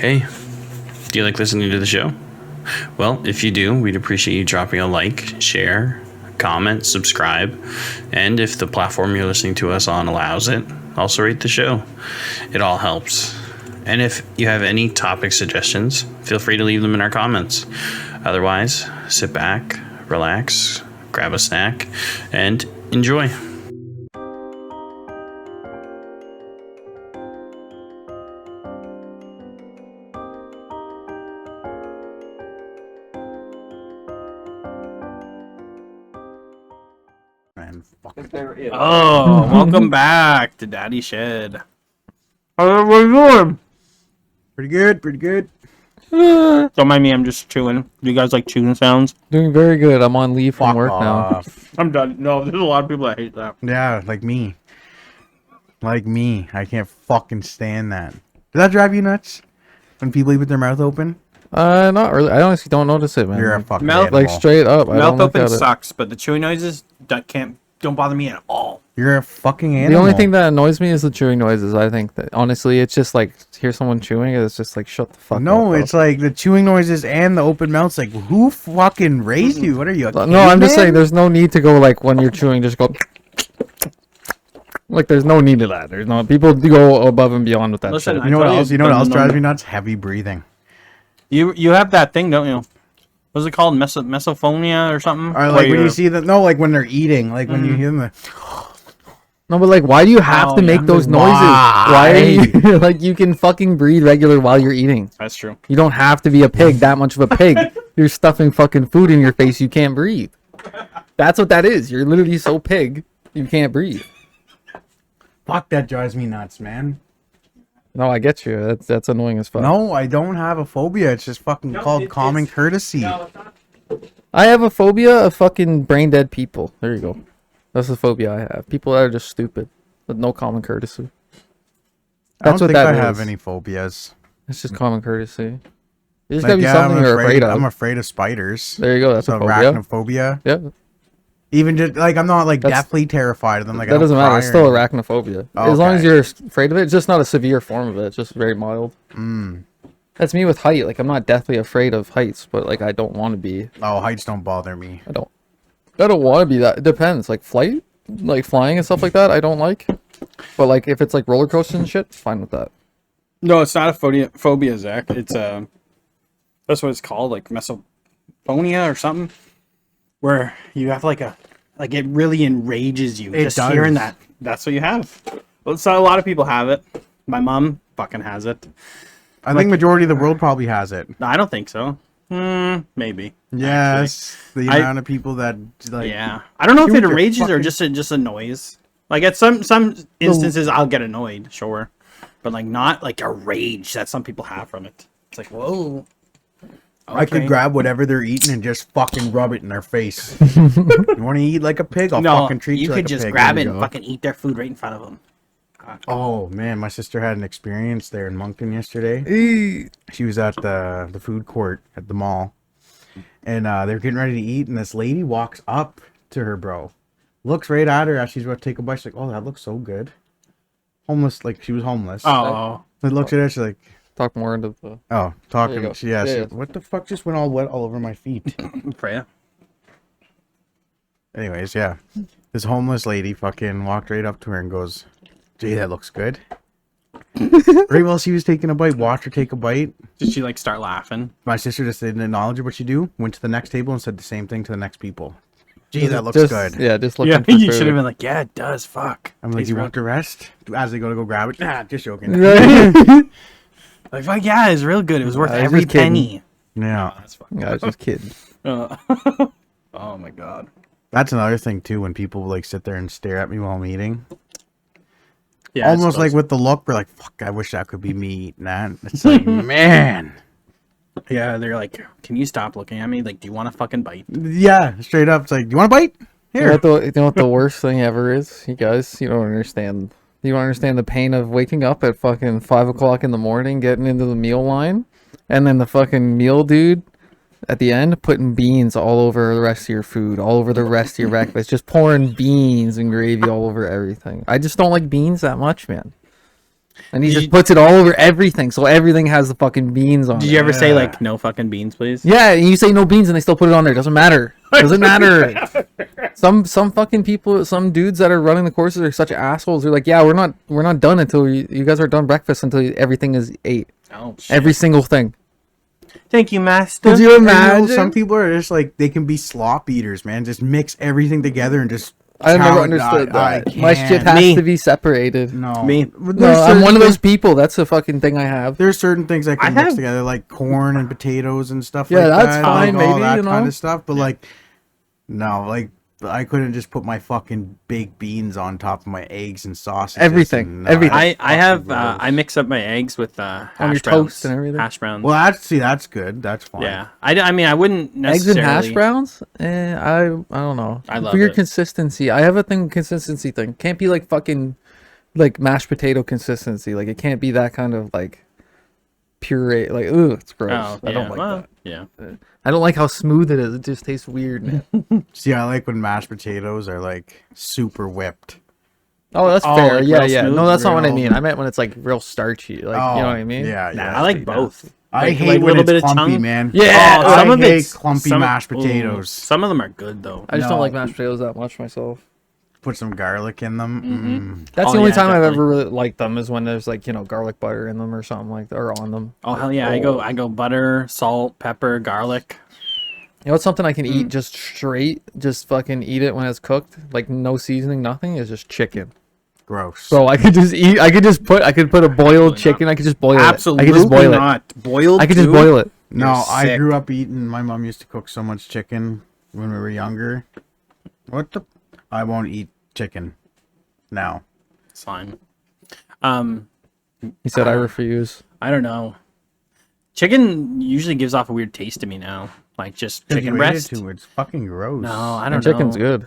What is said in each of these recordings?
Hey, do you like listening to the show? Well, if you do, we'd appreciate you dropping a like, share, comment, subscribe, and if the platform you're listening to us on allows it, also rate the show. It all helps. And if you have any topic suggestions, feel free to leave them in our comments. Otherwise, sit back, relax, grab a snack, and enjoy. Oh, welcome back to Daddy Shed. How are you doing? Pretty good, pretty good. Don't mind me, I'm just chewing. Do you guys like chewing sounds? Doing very good. I'm on leave from Fuck work off. I'm done. No, there's a lot of people that hate that. Yeah, like me. Like me. I can't fucking stand that. Does that drive you nuts? When people eat with their mouth open? now. Not really. I honestly don't notice it, man. You're a fucking Mouth- animal. like straight up. I Mouth don't look open at it. sucks, but the chewing noises don't bother me at all. You're a fucking The animal. only thing that annoys me is the chewing noises. I think that honestly, it's just like hear someone chewing, it's just like shut the fuck up. No, bro. it's like the chewing noises and the open mouths. Like, who fucking raised you? What are you? No, I'm just saying there's no need to go like when you're chewing, just go. Like there's no need to that. There's no people do go above and beyond with that Listen, shit. You know what I tell else? you, You know what else the drives number- me nuts? Heavy breathing. You have that thing, don't you? What's it called? Misophonia or something? Or like Where when you're- you see that. No, like when they're eating. Like when you hear them. No, but like, why do you have Oh, to yeah. make those noises? Why are you like you can fucking breathe regular while you're eating? That's true. You don't have to be a pig, that much of a pig. You're stuffing fucking food in your face, you can't breathe. That's what that is. You're literally so pig, you can't breathe. Fuck, that drives me nuts, man. No, I get you. That's annoying as fuck. No, I don't have a phobia. It's just fucking called common courtesy. I have a phobia of fucking brain dead people. There you go. That's the phobia I have. People that are just stupid with no common courtesy. I don't That's what think that I is. have any phobias. It's just common courtesy. There's Like, gotta be something I'm you're afraid of. I'm afraid of spiders. There you go. That's So a phobia. arachnophobia. Yeah, Even just like I'm not like That's- deathly terrified of them. Like I that don't doesn't matter. cry It's or still anything. arachnophobia. Oh, As long as okay. you're afraid of it, it's just not a severe form of it. It's just very mild. That's me with height. Like I'm not deathly afraid of heights, but like I don't want to be. Oh, heights don't bother me. I don't want to be that. It depends. Like flight, like flying and stuff like that. I don't like. But like if it's like roller coasters and shit, fine with that. No, it's not a phobia, Zach. It's that's what it's called, like Misophonia or something, where you have like it really enrages you It just does. hearing that. That's what you have. Well, so a lot of people have it. My mom fucking has it. I think majority of the world probably has it. No, I don't think so. Maybe. Yes, the I- amount of people that like. Yeah, I don't know if Shoot it your enrages or fucking- just annoys. Like at some instances, I'll get annoyed, sure, but like not like a rage that some people have from it. It's like whoa. I could Okay. grab whatever they're eating and just fucking rub it in their face. You want to eat like a pig? I'll No, fucking treat you you like could a just pig. grab There it you and go. fucking eat their food right in front of them. Oh man, my sister had an experience there in Moncton yesterday. She was at the food court at the mall, and they're getting ready to eat, and this lady walks up to her, bro, looks right at her as she's about to take a bite. She's like, "Oh, that looks so good." Homeless, like she was homeless. Oh, So looks at her, she's like, Talk more into the. "Oh, talking." go. She asked, Yeah. "What the fuck just went all wet all over my feet?" Freya. Anyways, yeah, this homeless lady fucking walked right up to her and goes, "Gee, that looks good." Right while she was taking a bite, watched her take a bite. Did she like start laughing? My sister just didn't acknowledge it, what she do. Went to the next table and said the same thing to the next people. Gee, that looks Just- good. Yeah, just looking Yeah, for you food. should have been like, yeah, it does. Fuck. I'm like, Tastes you real want the rest? As they go to go grab it. Nah, just joking. Like, fuck yeah, it's real good. It was worth I was every just kidding. penny. Yeah, That's fuck. Yeah, I was just kidding. Oh my god. that's another thing too. When people like sit there and stare at me while I'm eating, Yeah, I almost like suppose. with the look, we're like, "Fuck, I wish that could be me eating that." It's like, man, Yeah, they're like, can you stop looking at me? Like, do you want a fucking bite? yeah, straight up. It's like, "Do you want a bite?" You Here. know what the worst thing ever is? You guys, you don't understand. You don't understand the pain of waking up at fucking 5 o'clock in the morning, getting into the meal line, and then the fucking meal dude at the end putting beans all over the rest of your food, all over the rest of your breakfast, just pouring beans and gravy all over everything. I just don't like beans that much, man. And he just puts it all over everything, so everything has the fucking beans on it. Did you ever say like no fucking beans, please? Yeah, and you say no beans and they still put it on there. Doesn't matter. Doesn't matter. Some fucking people, some dudes that are running the courses are such assholes. They're like, yeah, we're not done until you guys are done breakfast until everything is ate. Oh, shit. Every single thing. Thank you, master. Could you imagine? Some people are just like, they can be slop eaters, man. Just mix everything together and just. I never understood that. My shit has to be separated. No, Me. No, I'm one of those people. That's a fucking thing I have. There's certain things I can I mix have- together, like corn and potatoes and stuff. Yeah, like that's that, fine, like all maybe, that you know? kind of stuff. But like, no, like I couldn't just put my fucking baked beans on top of my eggs and sausages. Everything. and, Everything. I have gross. I mix up my eggs with hash On your browns toast and everything? Hash browns. Well, that's good. That's fine. yeah. I mean I wouldn't Eggs necessarily. and hash browns? I don't know. I love For your it. consistency. I have a thing consistency thing. Can't be like fucking like mashed potato consistency. Like it can't be that kind of like puree. Like ooh, it's gross. Oh, I don't like well, that. Yeah. I don't like how smooth it is. It just tastes weird, man. See, I like when mashed potatoes are like super whipped. Oh, that's Oh, fair. like Yeah, real yeah. smooth? No, that's not what I Real- mean. I meant when it's like real starchy. Like you know what I mean? Yeah, Nah, yeah. I like both. I Like- hate like a when little it's bit of clumpy, tongue. man. Yeah, Oh, some I of hate it's clumpy some- mashed ooh, potatoes. some of them are good though. I just don't No. like mashed potatoes that much myself. Put some garlic in them. That's Oh, the only yeah, time I've definitely. ever really liked them is when there's like, you know, garlic butter in them or something like that, or on them. Oh hell yeah! I go butter, salt, pepper, garlic. You know what's something I can eat just straight, just fucking eat it when it's cooked, like no seasoning, nothing, is just chicken. Gross. Bro, I could put a boiled chicken, I could just boil Absolutely it. I could just boil it. not. Boiled. I could just too? boil it. No, You're I sick. grew up eating. My mom used to cook so much chicken when we were younger. What the? I won't eat chicken now. It's fine. He said I refuse. I don't know. Chicken usually gives off a weird taste to me now. Like just chicken breast. Too. It's fucking gross. No, I And don't chicken's know. good.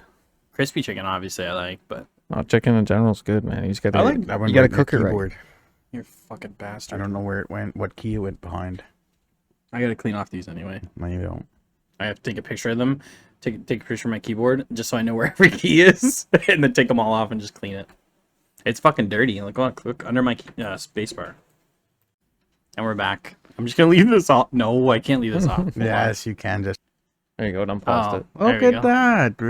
Crispy chicken, obviously, I like, but Oh, chicken in general is good, man. You just gotta, I like that one. you gotta with the cook it right. keyboard. you're a fucking I bastard. don't know where it went. What key it went behind. I gotta clean off these anyway. No, you don't. I have to take a picture of them, take a picture of my keyboard, just so I know where every key is, and then take them all off and just clean it. It's fucking dirty. Like, look under my space bar. And we're back. I'm just gonna leave this off. No, I can't leave this off. Hold on. Yes, you can just. There you go, unpaused Oh, it. there Look we at go. that.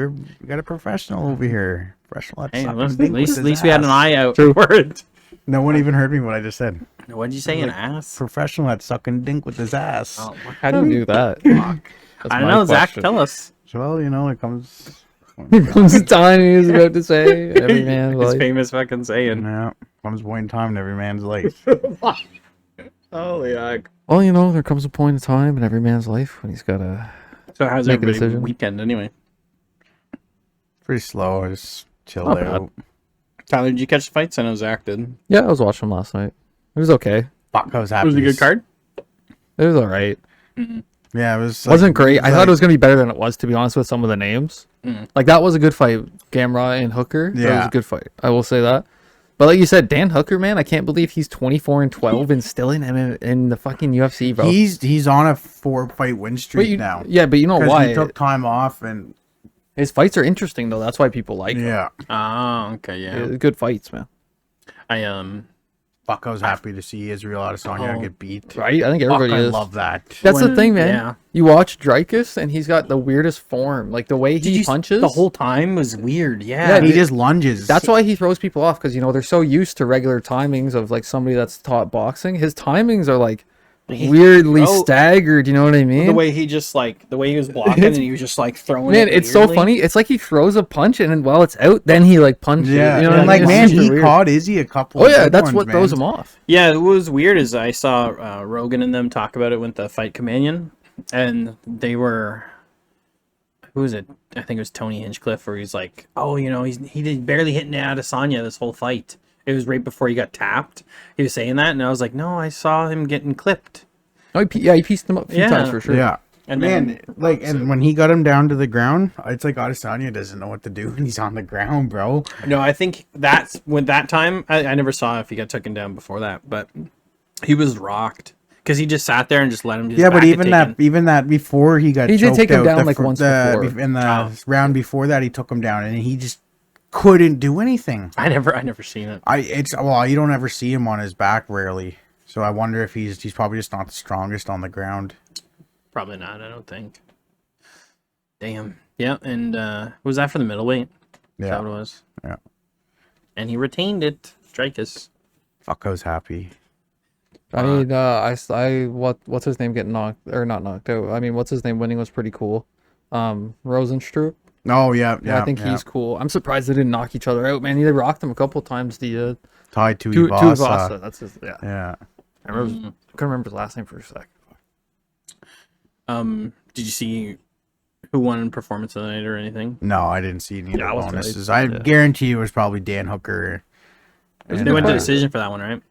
We got a professional over here. Professional. Hey, sucking at dick with least his we had an ass. eye out for it. No one even heard me what I just said. What'd you say? An ass? Professional at sucking dink with his ass. Oh, How do you do that? Fuck. That's I don't my know, Zach. question. Tell us. Well, you know, it comes. Comes the time he was about to say every man's His life. famous fucking saying. Yeah, comes point in time in every man's life. Holy heck. Well, you know, there comes a point in time in every man's life when he's gotta. So how's Make a everybody's decision. weekend anyway? Pretty slow. I just chill Not out. Tyler, did you catch the fights? I know Zach did. Yeah, I was watching him last night. It was okay. Fuck, I was happy. Was it a to good card? It was all right. Yeah, it was. Wasn't great. I thought it like- was gonna be better than it was, to be honest, with some of the names. Like that was a good fight, Gamrot and Hooker. That was Yeah. a good fight. I will say that. But like you said, Dan Hooker, man, I can't believe he's 24-12 and still in the fucking UFC, bro. He's on a 4-fight win streak now. Yeah, but you know 'Cause why? he took time off and His fights are interesting though. That's why people like him. yeah. Oh, okay, yeah. Good fights, man. I Fuck, I was happy to see Israel Adesanya Oh. get beat. Right? I think Fuck, everybody I is. love that. That's the When- thing, man. yeah. You watch Dreykus and he's got the weirdest form. Like the way he punches. the whole time was weird. Yeah, Yeah. He just lunges. That's why he throws people off, because you know they're so used to regular timings of like somebody that's taught boxing. His timings are like weirdly throw- staggered. You know what I mean? the way he just like the way he was blocking and he was just like throwing Man, it it's so weirdly. funny. It's like he throws a punch and then while it's out, then he like punches. Yeah, you know and what I like mean? man, It's super he weird. caught Izzy a couple. Oh of yeah, good that's ones, what man. throws him off. Yeah, it was weird is I saw Rogan and them talk about it with the Fight Companion, and they were, who was it? I think it was Tony Hinchcliffe, where he's like, oh, you know, he did barely hit Adesanya this whole fight. It was right before he got tapped. He was saying that, and I was like, no, I saw him getting clipped. Oh, he pieced him up a few Yeah. times for sure. Yeah. And Man, then, like, and when he got him down to the ground, it's like Adesanya doesn't know what to do when he's on the ground, bro. no, I think that's when that time I never saw if he got taken down before that, but he was rocked because he just sat there and just let him. Yeah, but even that before he got He did choked take him out, down, the like, fir- once the- before. in the round before that, he took him down and he just couldn't do anything. I never seen it. You don't ever see him on his back rarely. So I wonder if he's probably just not the strongest on the ground. Probably not. I don't think. Damn. Yeah, and was that for the middleweight? Is that what it was? Yeah. And he retained it. Strikers. Fuck, I was happy. I mean, what's his name getting knocked or not knocked out? I mean, what's his name winning was pretty cool. Rosenstruck. Oh yeah, I think he's cool. I'm surprised they didn't knock each other out, man. They rocked him a couple times. The tied to to Ivasa. Ivasa. That's his. Yeah. Yeah. I couldn't remember his last name for a sec. Did you see who won performance of the night or anything? No, I didn't see any of the I was bonuses. tight. I guarantee it was probably Dan Hooker. They went to decision for that one, right?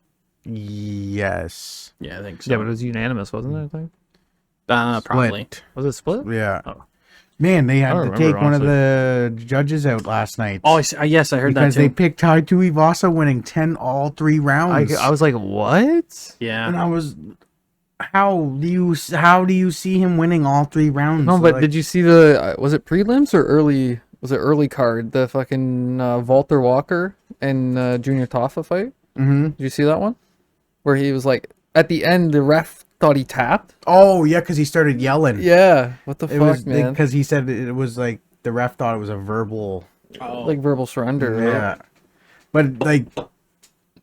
Yes. Yeah, I think so. Yeah, but it was unanimous, wasn't it? I think. Probably. Split. Was it split? Yeah. Oh. Man, they had I to don't take remember, one of the judges out last night. Oh, yes, I heard because that too. they picked Tai Tuivasa winning 10 all 3 rounds. I was like, what? Yeah. And I was, how do you see him winning all 3 rounds? No, but did you see the? Was it prelims or early? Was it early card? The fucking Walter Walker and Junior Toffa fight. Mm-hmm. Did you see that one? Where he was like, at the end, the ref thought he tapped. Oh yeah, because he started yelling. Yeah. What the It fuck, was man? because he said it was like the ref thought it was a verbal. Like verbal surrender. Yeah, Right? but like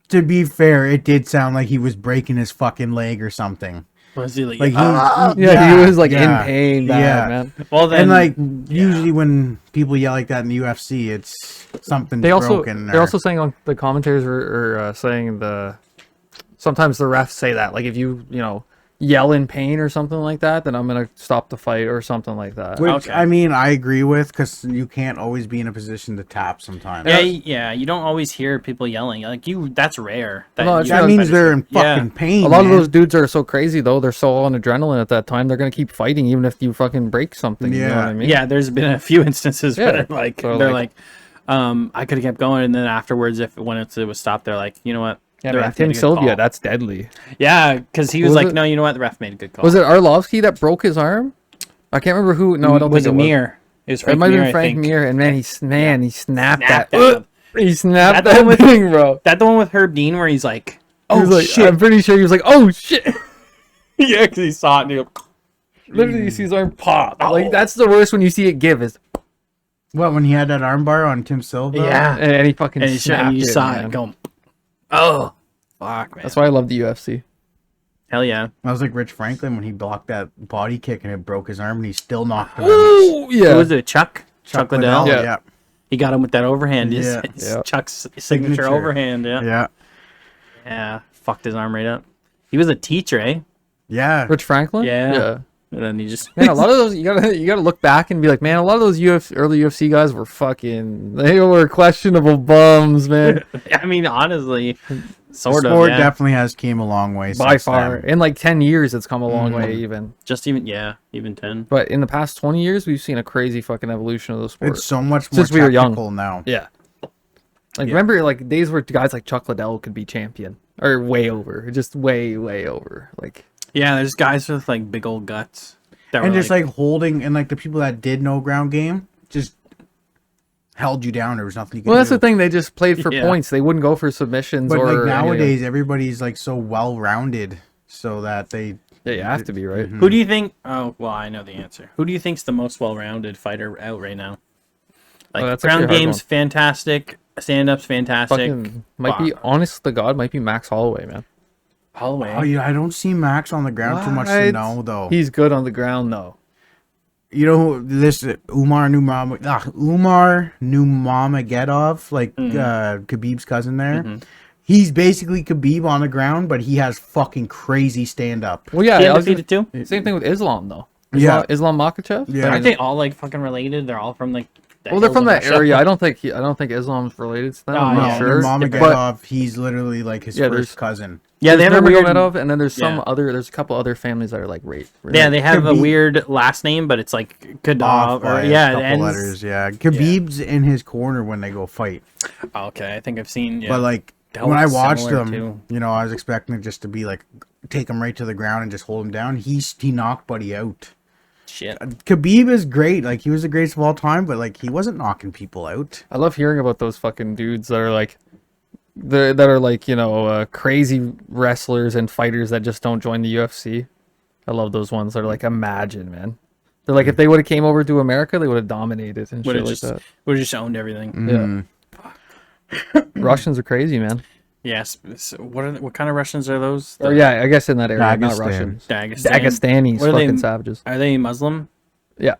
to be fair, it did sound like he was breaking his fucking leg or something. Was he like, Like Yeah, he was like yeah, in pain, bad, man. well then, And like usually when people yell like that in the UFC, it's something's They also broken. they're also saying on the commentators are saying sometimes the refs say that, like, if you yell in pain or something like that, then I'm gonna stop the fight or something like that. Which Okay. I mean, I agree with because you can't always be in a position to tap sometimes. yeah, you don't always hear people yelling. Like that's rare. No, it's that Yeah, means they're in yeah. fucking pain. A lot man. of those dudes are so crazy though; they're so on adrenaline at that time. They're gonna keep fighting even if you fucking break something. You know Yeah. what I mean? Yeah, there's been a few instances Yeah. where like So, they're like- like, I could have kept going, and then afterwards, when it was stopped, they're like, you know what? Yeah, The man, ref made a Tim good Sylvia, call. that's deadly. Yeah, because he was Was like, it- no, you know what? The ref made a good call. Was it Arlovsky that broke his arm? I can't remember who. No, I don't was think it it was. Mir? It was It Frank might have Mir, been I Frank think. Mir, and man, he snapped Snapped that. that. He snapped That the one that with- thing, bro. That the one with Herb Dean where he's like, He oh was like, shit. I'm pretty sure he was like, oh shit. Yeah, because he saw it and he goes, Literally, you see his arm pop. Oh. Like, that's the worst when you see it give. Is What, when he had that armbar on Tim Silva? yeah. and he fucking And snapped you it, saw man. it going, oh, fuck, man. That's why I love the UFC. Hell yeah. That was like Rich Franklin when he blocked that body kick and it broke his arm and he still knocked him out. Oh Who yeah. was it? Chuck Liddell? Yeah. Yeah. He got him with that overhand. Yeah. Yeah. Chuck's signature overhand. Yeah. Yeah. Yeah. Fucked his arm right up. He was a teacher, eh? Yeah. Rich Franklin. Yeah. Yeah. And then he just. Man, a lot of those you gotta look back and be like, man, a lot of those early UFC guys were they were questionable bums, man. I mean, honestly, The sort of. sport Yeah. definitely has came a long way By since far, then. in like 10 years, it's come a long way even. Just even 10. But in the past 20 years, we've seen a crazy fucking evolution of the sport. It's so much more Since we were young. technical now. Yeah. Like, Yeah. remember, like, days where guys like Chuck Liddell could be champion. Or way over. Just way, way over. Like, Yeah, there's guys with like big old guts. That And were just like holding, and like the people that did no ground game just held you down. There was nothing you could well, that's do. the thing. They just played for Yeah. points. They wouldn't go for submissions But or. like nowadays, everybody's like so well rounded, so that they. Yeah, you have to be, right? Who do you think? Oh, well, I know the answer. Who do you think's the most well-rounded fighter out right now? Like that's actually a ground hard game's one. fantastic, stand-up's fantastic. Fucking, might be, honest to God, might be Max Holloway, man. Holloway. Oh yeah, I don't see Max on the ground too much to What? know though. He's good on the ground, though. You know this Umar Nurmagomedov, like Khabib's cousin there. He's basically Khabib on the ground, but he has fucking crazy stand up. Well, yeah, He I was undefeated too. same thing with Islam, though. Yeah. Islam Makhachev. Yeah. Aren't they all like fucking related? They're all from like. Well, they're hills from of that Russia. area. I don't think Islam's related to them. I'm No, not yeah, sure. Nurmagomedov, he's literally like his Yeah, there's- first cousin. Yeah, they have a weird. Nurmagomedov, and then there's Yeah. there's a couple other families that are like right. Yeah, they have a Khabib- weird last name, but it's like Kadov Off or by yeah, a it couple ends. letters. Yeah, Khabib's in his corner when they go fight. Okay, I think I've seen. Yeah. But like That when I looks watched similar, him, too. you know, I was expecting it just to be like take him right to the ground and just hold him down. He knocked Buddy out. Shit. Khabib is great. Like, he was the greatest of all time, but like, he wasn't knocking people out. I love hearing about those fucking dudes that are like, that are like, you know, crazy wrestlers and fighters that just don't join the UFC. I love those ones that are like, imagine, man. They're like, if they would have came over to America, they would have dominated and Would shit have like just that. would have just owned everything. Mm. Russians are crazy, man. Yes. So what kind of Russians are those? Or yeah, I guess in that area, not Dagestan. Russians. Dagestan. Dagestanis, What are they- fucking savages. Are they Muslim? Yeah,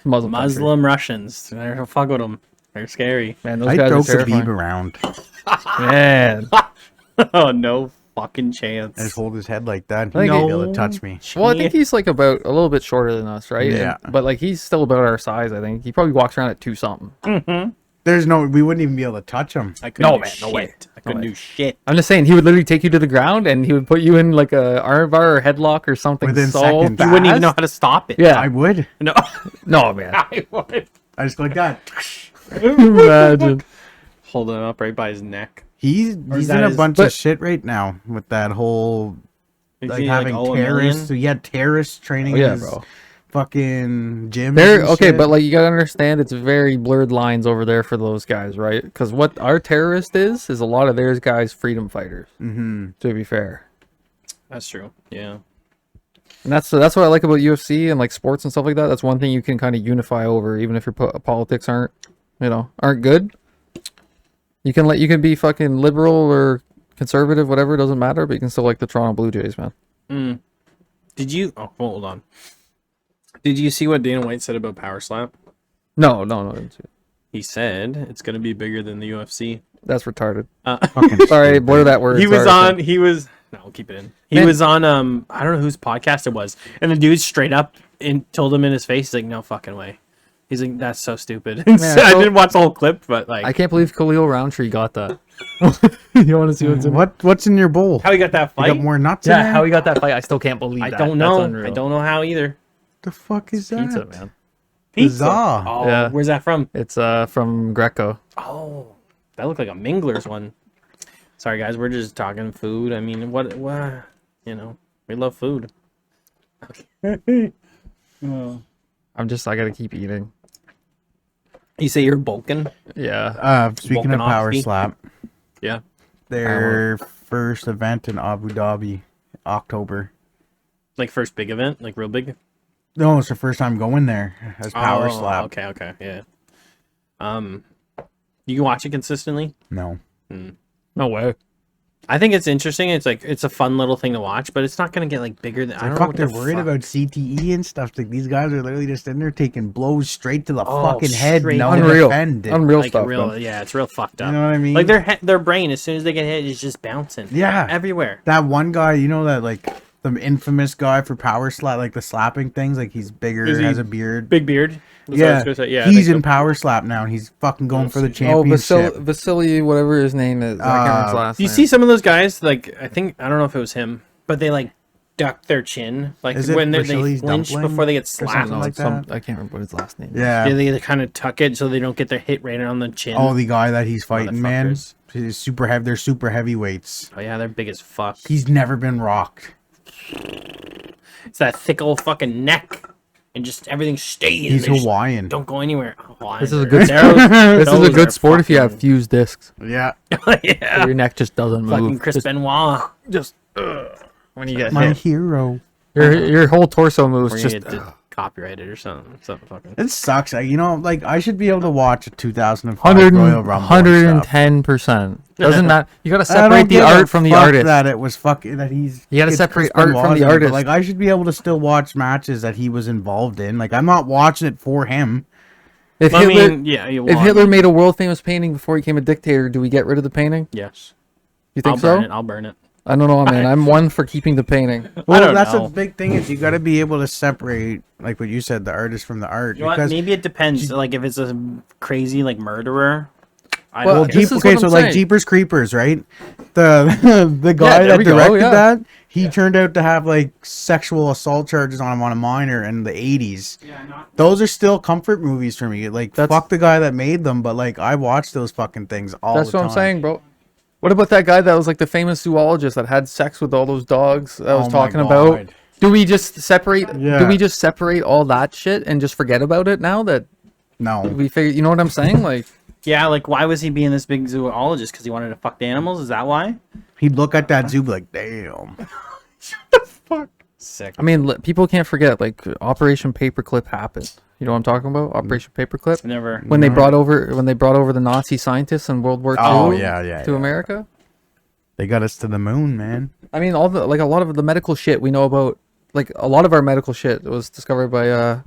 Muslim. country. Muslim Russians. They're fuck with them. They're scary. Man, those I guys throw are Khabib terrifying. around. Man. Oh no fucking chance. I just hold his head like that. He think won't he- be able to touch me. Well, I think he's like about a little bit shorter than us, right? Yeah. But like he's still about our size, I think. He probably walks around at 2 something. We wouldn't even be able to touch him. I couldn't No, do man, shit. no way. I couldn't way. do shit. I'm just saying he would literally take you to the ground and he would put you in like a armbar or headlock or something Within so seconds. You wouldn't even know Fast? how to stop it. Yeah. I would. No. No, man. I would. I just go like that. Imagine. Holding it up right by his neck. He's that in a his- bunch but- of shit right now with that whole Is like he, having oh, a terrorists. million? He had terrorists training Oh, yeah, his bro. fucking gyms. There, and okay, shit. but like you gotta understand, it's very blurred lines over there for those guys, right? Because what our terrorist is a lot of theirs guys freedom fighters. Mhm. To be fair, That's true. Yeah. and that's what I like about UFC and like sports and stuff like that. That's one thing you can kind of unify over, even if your politics aren't good. You can be fucking liberal or conservative, whatever, it doesn't matter, but you can still like the Toronto Blue Jays, man. Did you? Oh, hold on. Did you see what Dana White said about Power Slap? No, I didn't see it. He said it's going to be bigger than the UFC. That's retarded. Fucking Sorry, stupid. blur that word. He was Sorry. on. He was. No, we'll keep it in. He Man. was on. I don't know whose podcast it was, and the dude straight up told him in his face, he's like, "No fucking way." He's like, "That's so stupid." I didn't watch the whole clip, but like, I can't believe Khalil Roundtree got that. You want to see what's in What's in your bowl? how he got that You fight? got more nuts in Yeah, there? how he got that fight, I still can't believe I that. don't That's know. unreal. I don't know how either. The fuck is that? Pizza, man. Pizza. Huzzah. Oh, Yeah. where's that from? It's from Greco. Oh, that looked like a Mingler's one. Sorry, guys, we're just talking food. I mean, what, you know, we love food. I gotta keep eating. You say you're bulking? Yeah. Speaking of Power Volkanovski. Slap, Yeah. their first event in Abu Dhabi, October. Like first big event, like real big. No, it's the first time going there as Power Oh, Slap. Okay, yeah. You can watch it consistently. No. No way. I think it's interesting. It's like it's a fun little thing to watch, but it's not gonna get like bigger than. I don't know. Fuck, What they're the worried fuck. about CTE and stuff. Like, these guys are literally just in there taking blows straight to the Oh, fucking head. straight No to- Unreal. defend it. Unreal like stuff. real. man. Yeah, it's real fucked up. You know what I mean? Like their brain, as soon as they get hit, is just bouncing. Yeah. everywhere. That one guy, you know, that like the infamous guy for Power Slap, like the slapping things, like he's bigger, Is he has a beard. Big beard. That's what I Yeah, was gonna say. Yeah, I he's think in so. Power Slap now, and he's fucking going for the Oh, championship. Vasily, whatever his name is. I can't remember his last Do you name. see some of those guys? Like I don't know if it was him, but they like duck their chin, like Is it when they Vasily's flinch dumpling before they get or slapped. something like that? I can't remember what his last name is. Yeah. Yeah, they kind of tuck it so they don't get their hit right on the chin. Oh, the guy that he's fighting, man. Motherfuckers. He's super heavy. They're super heavyweights. Oh yeah, they're big as fuck. He's never been rocked. It's that thick old fucking neck, and just everything stays. He's They just Hawaiian. Don't go anywhere. Hawaiian. This is a good This This is a good sport if you have fused discs. Yeah. yeah. Your neck just doesn't move. Fucking Chris Benoit. just when you get My hit. hero. Your whole torso moves We're just. gonna get copyrighted or something. Something fucking. It sucks. You know, like, I should be able to watch a 2005 Royal Rumble. 110%. Doesn't matter. You gotta I don't separate the give a art from the fuck artist. That it was fucking that he's. You gotta it's separate Chris art from Benoit's the in it, but, artist. like, I should be able to still watch matches that he was involved in. Like, I'm not watching it for him. If I Hitler, mean, yeah. You if want- Hitler made a world famous painting before he became a dictator, do we get rid of the painting? yes. You think I'll so? burn it. I'll burn it. I don't know, man. I'm one for keeping the painting. Well, don't that's know. the big thing is you got to be able to separate, like what you said, the artist from the art. You know what? because Maybe it depends. Like if it's a crazy like murderer. I Well, don't care. this is okay, what so I'm like saying. Jeepers Creepers, right? The guy there that we go, directed yeah. that, he turned out to have like sexual assault charges on him on a minor in the 80s. Those are still comfort movies for me. Like, fuck the guy that made them, but like I watch those fucking things all That's the what time. I'm saying, bro. What about that guy that was like the famous zoologist that had sex with all those dogs that I was Oh my talking about? God. Do we just separate? Yeah. Do we just separate all that shit and just forget about it now that No. we figure? You know what I'm saying? Like, Yeah, like why was he being this big zoologist? Because he wanted to fuck the animals? Is that why? He'd look at that zoo be like, damn. Sick. I mean, people can't forget. Like, Operation Paperclip happened. You know what I'm talking about? Operation Paperclip. Never. When they brought over the Nazi scientists in World War II Oh, yeah, to yeah. America. They got us to the moon, man. I mean, a lot of the medical shit we know about, like a lot of our medical shit was discovered by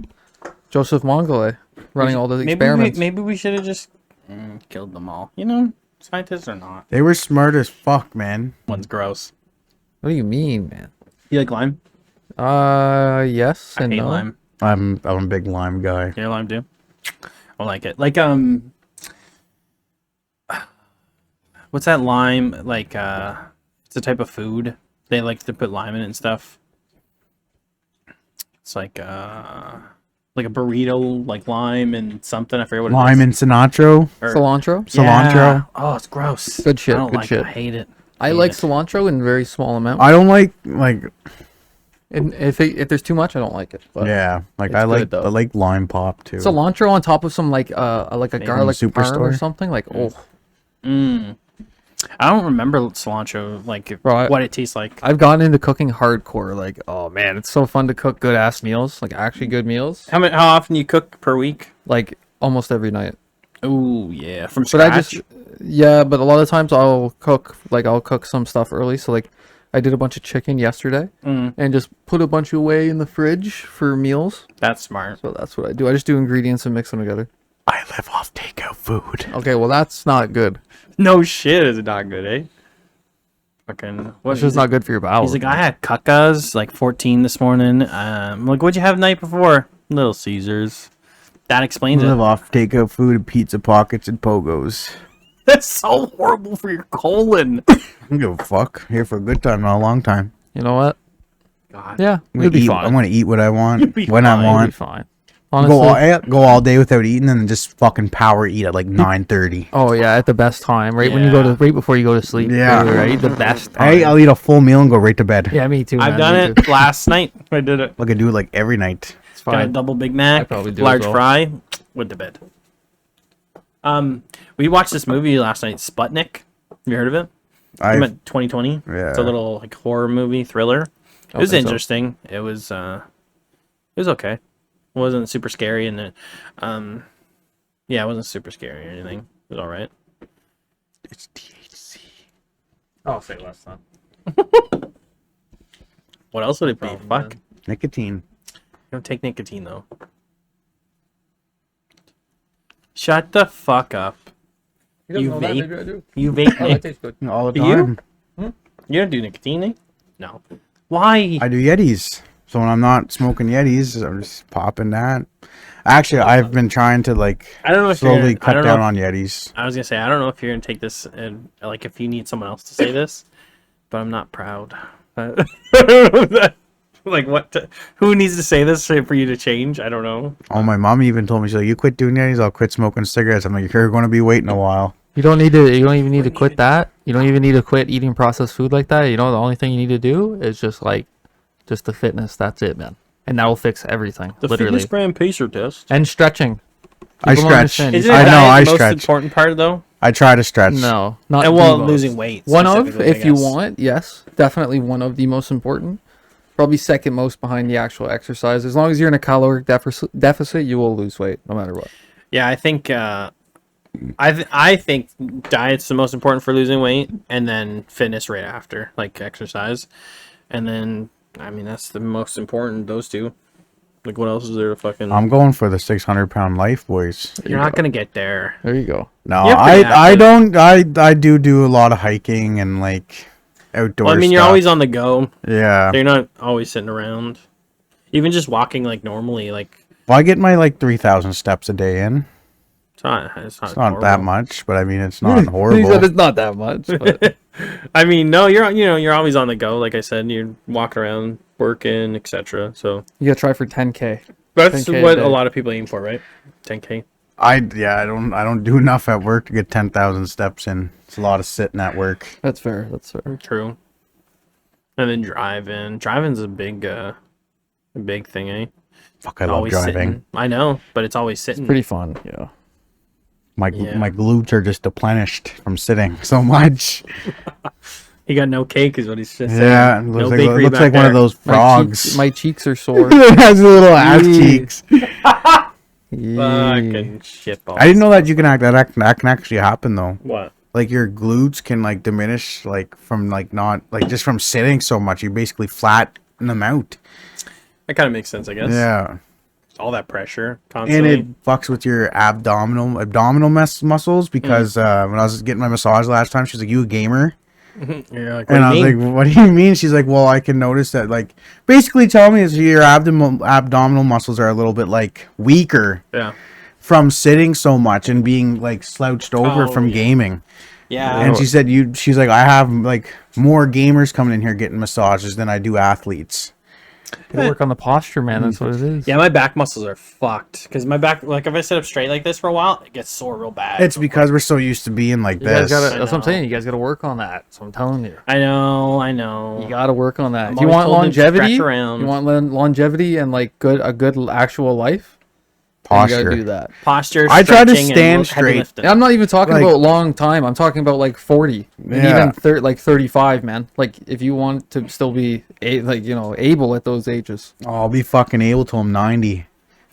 Joseph Mengele running all the experiments. Maybe we should have just killed them all. You know, scientists or not. They were smart as fuck, man. One's gross. What do you mean, man? You like lime? Yes I and hate no. lime. I'm a big lime guy. You lime too? I like it. Like what's that lime? Like it's a type of food. They like to put lime in it and stuff. It's like a burrito, like lime and something. I forget what it Lime is. and cilantro. Or- Cilantro. Cilantro. Oh, it's gross. Good shit, I don't good like shit. it. I hate it. I Hate like it. cilantro in very small amounts. I don't like And if there's too much, I don't like it. But yeah, like It's I good, though. like lime pop too. cilantro on top of some like a garlic parm or Superstore? something, like oh. I don't remember cilantro like Bro, what it tastes like. I've gotten into cooking hardcore. Like, oh man, it's so fun to cook good ass meals, like actually good meals. How often you cook per week? Like almost every night. Oh yeah, from But scratch. but a lot of times I'll cook some stuff early. So like, I did a bunch of chicken yesterday and just put a bunch away in the fridge for meals. That's smart. So that's what I do. I just do ingredients and mix them together. I live off takeout food. Okay, well that's not good. No shit, is it not good, eh? Fucking what? It's just not good for your bowels. He's like, I had cuckas like 14 this morning. I'm like, what'd you have the night before? Little Caesars. That I explains live it. off takeout food, pizza pockets, and pogos. That's so horrible for your colon. I don't give a fuck. Here for a good time, not a long time. You know what? God. Yeah, I'm it'll be eat, fine. I'm gonna eat what I want be when fine. I It'll be want. fine. Honestly. Go all day without eating, and then just fucking power eat at like 9:30. Oh yeah, at the best time, right when you Yeah. right before you go to sleep. Yeah. right, the best time. Hey, I'll eat a full meal and go right to bed. Yeah, me too. I've man, done me it too. last night. I did it. Like I do it like every night. It's Got a fine. double Big Mac, I probably do as large well. fry, went to bed. We watched this movie last night, Sputnik. Have you heard of it? I From 2020. It's a Yeah. little like horror movie thriller. It was Okay, so- interesting. It was okay. It wasn't super scary and it yeah, it wasn't super scary or anything. It was all right. It's THC. I'll say less then. What else would it be? Fuck. Nicotine. You don't take nicotine though. Shut the fuck up. You vape? You vape Oh, that Nick. tastes good. All the Do you? time. You don't do nicotine, eh? No. Why? I do Yetis. So when I'm not smoking Yetis, I'm just popping that. Actually, I've been trying to like I don't know if slowly I cut don't down know on Yetis. I was gonna say I don't know if you're gonna take this and like if you need someone else to say this, but I'm not proud. Like who needs to say this for you to change? I don't know. Oh, my mom even told me, she's like, you quit doing Yetis, I'll quit smoking cigarettes. I'm like, you're going to be waiting a while. You don't even need to quit that. You don't even need to quit eating processed food like that. You know, the only thing you need to do is just the fitness. That's it, man. And that will fix everything, literally. gram pacer test. And stretching. I People don't stretch. understand. Isn't I it know, I the most stretch. important part though? I try to stretch. No, not And the well, most. losing weight. One of, specifically, I if you guess. want, yes, definitely one of the most important. Probably second most behind the actual exercise. As long as you're in a caloric deficit, you will lose weight no matter what. Yeah, I think I think diet's the most important for losing weight, and then fitness right after, like exercise, and then I mean that's the most important. Those two. Like what else is there to fucking? I'm going for the 600-pound life, boys. You're not gonna get there. There you go. No, You're pretty I active. don't. I do a lot of hiking and like outdoor Well, I mean, you're stuff. always on the go. Yeah. So you're not always sitting around. Even just walking like normally, like Well, I get my like 3,000 steps a day in. it's not. It's It's not that horrible. much, but I mean, it's not He said horrible. it's not that much. But I mean, no, you're always on the go. Like I said, you're walking around, working, etc. So you gotta try for 10K. that's 10K a what day. a lot of people aim for, right? 10K. I don't do enough at work to get 10,000 steps in. It's a lot of sitting at work. That's fair. That's fair. True. And then driving. Driving's a big thing, eh? Fuck, I love Always driving. sitting. I know, but it's always sitting. Pretty fun. Yeah. My Yeah. my glutes are just deplenished from sitting so much. He got no cake, is what he's just Yeah, saying. it No looks like, bakery looks back like one of there. those frogs. My cheeks are sore. It has little ass Yee. cheeks. Yee. Fucking shitballs. I didn't know that you can that can actually happen though. What? Like your glutes can like diminish like from like not like just from sitting so much. You basically flatten them out. That kind of makes sense, I guess. Yeah, All that pressure and constantly. it fucks with your abdominal muscles because when I was getting my massage last time, she's like, "You a gamer?" You're like, what And do I was you like, mean? "What do you mean?" She's like, "Well, I can notice that." Like, basically, telling me is your abdominal muscles are a little bit like weaker Yeah. from sitting so much and being like slouched over Oh, from yeah. gaming. Yeah. And she said, she's like, I have like more gamers coming in here getting massages than I do athletes. Gotta work on the posture, man. That's what it is. Yeah, my back muscles are fucked. Because my back, like, if I sit up straight like this for a while, it gets sore real bad. It's because we're so used to being like You guys this. gotta, I that's what I'm know. saying. You guys gotta work on that. That's what I'm telling you. I know. You gotta work on that. I'm If you always want told to longevity, stretch around. you want longevity and like a good actual life, then you gotta Posture. do that. Posture, I try to stretching, and stand heavy straight. lifting. And I'm not even talking Like- about long time. I'm talking about like 40, and Yeah. even like 35, man. Like if you want to still be able at those ages. Oh, I'll be fucking able till I'm 90.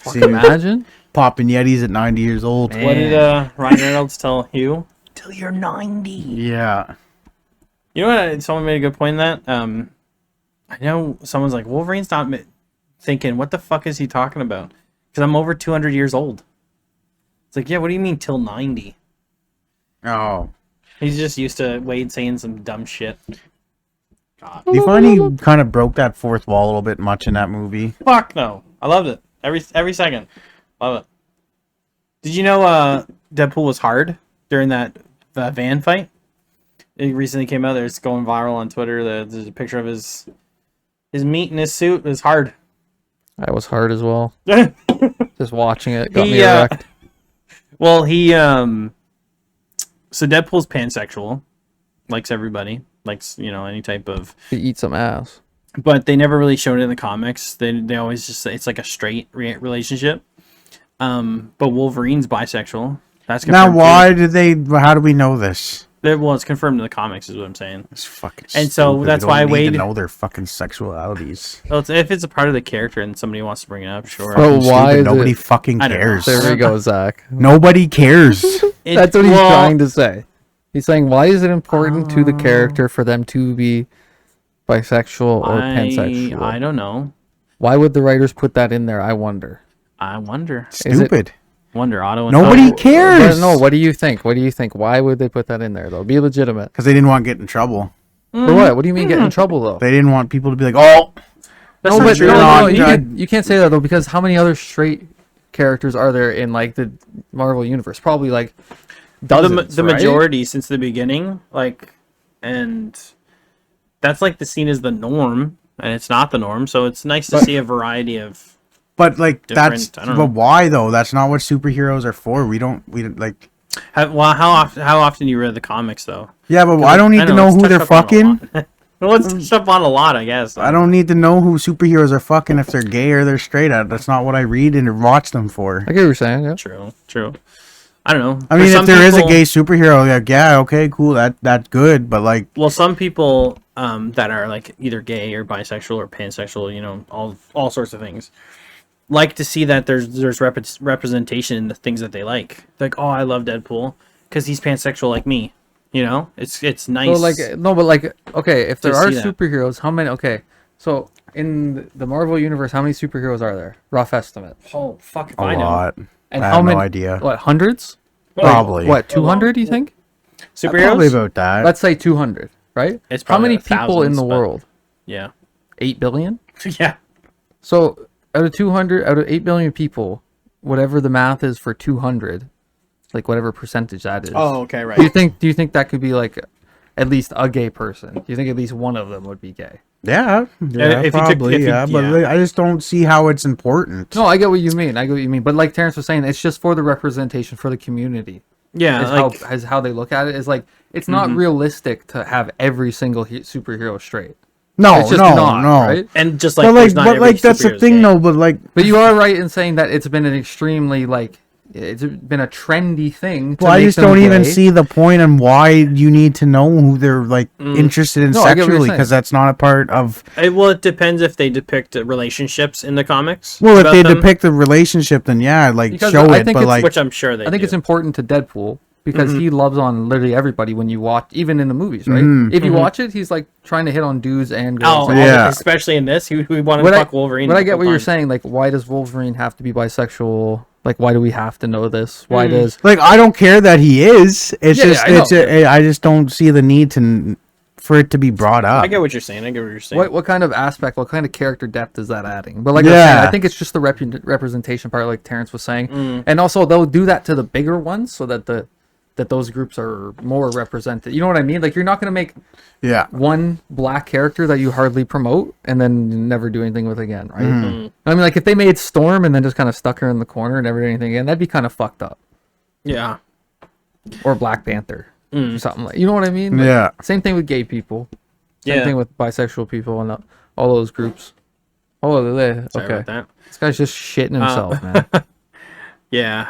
See, Imagine. popping Yetis at 90 years old. Man. What did Ryan Reynolds tell you? Till you're 90. Yeah. You know what? Someone made a good point in that. I know someone's like, Wolverine's not thinking, what the fuck is he talking about? Because I'm over 200 years old. It's like, yeah, what do you mean till 90? Oh. He's just used to Wade saying some dumb shit. God. Do you find he kind of broke that fourth wall a little bit much in that movie? Fuck no. I loved it. Every second. Love it. Did you know Deadpool was hard during that van fight? It recently came out there. It's going viral on Twitter. There's a picture of his meat in his suit. It was hard. That was hard as well. Well, Just watching it got He, me erect. he so Deadpool's pansexual, likes everybody, likes any type of, To eat some ass. but they never really showed it in the comics. They always just say it's like a straight relationship. But Wolverine's bisexual. That's Now, confirmed why did they? How do we know this? Well, it's confirmed in the comics, is what I'm saying. It's fucking. And so stupid. that's You don't why need Wade- to know their fucking sexualities. Well, if it's a part of the character and somebody wants to bring it up, sure. Bro, Fucking why stupid. is Nobody it- fucking I don't know. cares. There we go, Zach. Nobody cares. That's what he's trying to say. He's saying, why is it important to the character for them to be bisexual or pansexual? I don't know. Why would the writers put that in there? I wonder. I wonder. Is it- Stupid. Wonder, Otto. Nobody But cares. no, what do you think? What do you think? Why would they put that in there though? Be legitimate. Because they didn't want to get in trouble. For what? What do you mean get in trouble though? They didn't want people to be like, "Oh, That's No, not but true. no, You're not- you can't say that though because how many other straight characters are there in like the Marvel universe? Probably like dozens. the right? majority since the beginning, and that's like the scene is the norm, and it's not the norm. So it's nice to see a variety of. but like that's Different, I don't but know. why though? That's not what superheroes are for. We don't like." Well, how often do you read the comics though? Yeah, but I don't need to know it's who touched they're up on a fucking. lot. Well, it's touched up on a lot, I guess. I don't need to know who superheroes are fucking if they're gay or they're straight. That's not what I read and watch them for. I get what you're saying. Yeah. True. I don't know. I For mean, some if there is a people- gay superhero, like, yeah, okay, cool, that's good. But like, Well, some people that are like either gay or bisexual or pansexual, all sorts of things, like to see that there's representation in the things that they like. Like, oh, I love Deadpool because he's pansexual like me. It's nice. So like no, but like okay, if there To are see that. superheroes, how many? Okay, so in the Marvel universe, how many superheroes are there? Rough estimate. oh fuck if a I know. lot. And I how have many? no idea. What, hundreds? Probably. What, 200? You think? Superheroes. Probably about that. Let's say 200, right? It's how probably many people in thousands, the but- world? Yeah. 8 billion. Yeah. So out of 8 billion people, whatever the math is for 200, like whatever percentage that is. Oh, okay, right. Do you think that could be like at least a gay person? Do you think at least one of them would be gay? yeah, if you took- probably, if you- yeah. But yeah. like, I just don't see how it's important. No, I get what you mean. But like Terrence was saying, it's just for the representation for the community. Yeah, Is how they look at it. Is like it's not realistic to have every single superhero straight. No, It's just no, not, no. right? And just like, But like, there's not every that's the superhero's thing, gay. though. But like, But you are right in saying that it's been an extremely like it's been a trendy thing. To well, I make just them don't even gay. see the point and why you need to know who they're like interested in No, I get what you're sexually, saying. because that's not a part of. Well, it depends if they depict relationships in the comics. Well, if about they them, depict the relationship, then yeah, like Because show I it. think But it's- like, which I'm sure they I think do. it's important to Deadpool because he loves on literally everybody when you watch, even in the movies, right? Mm-hmm. If you watch it, he's like trying to hit on dudes and Oh, girls. Yeah. especially in this, we wanted But to I, fuck Wolverine. but I get the what whole you're time. saying. Like, why does Wolverine have to be bisexual? Like, why do we have to know this? Why does like I don't care that he is. It's Yeah, just, yeah, I it's. know. I just don't see the need to for it to be brought up. I get what you're saying. what kind of aspect, what kind of character depth is that adding? But like I was saying, I think it's just the representation part, like Terrence was saying, and also they'll do that to the bigger ones so that those groups are more represented. You know what I mean? Like you're not gonna make Yeah. one black character that you hardly promote and then never do anything with again, right? I mean, like if they made Storm and then just kind of stuck her in the corner and never did anything again, that'd be kind of fucked up. Yeah. Or Black Panther, or something like. You know what I mean? Like, Yeah. Same thing with gay people. Same Yeah. thing with bisexual people and all those groups. Oh, they're Sorry okay. about that. This guy's just shitting himself, man. Yeah.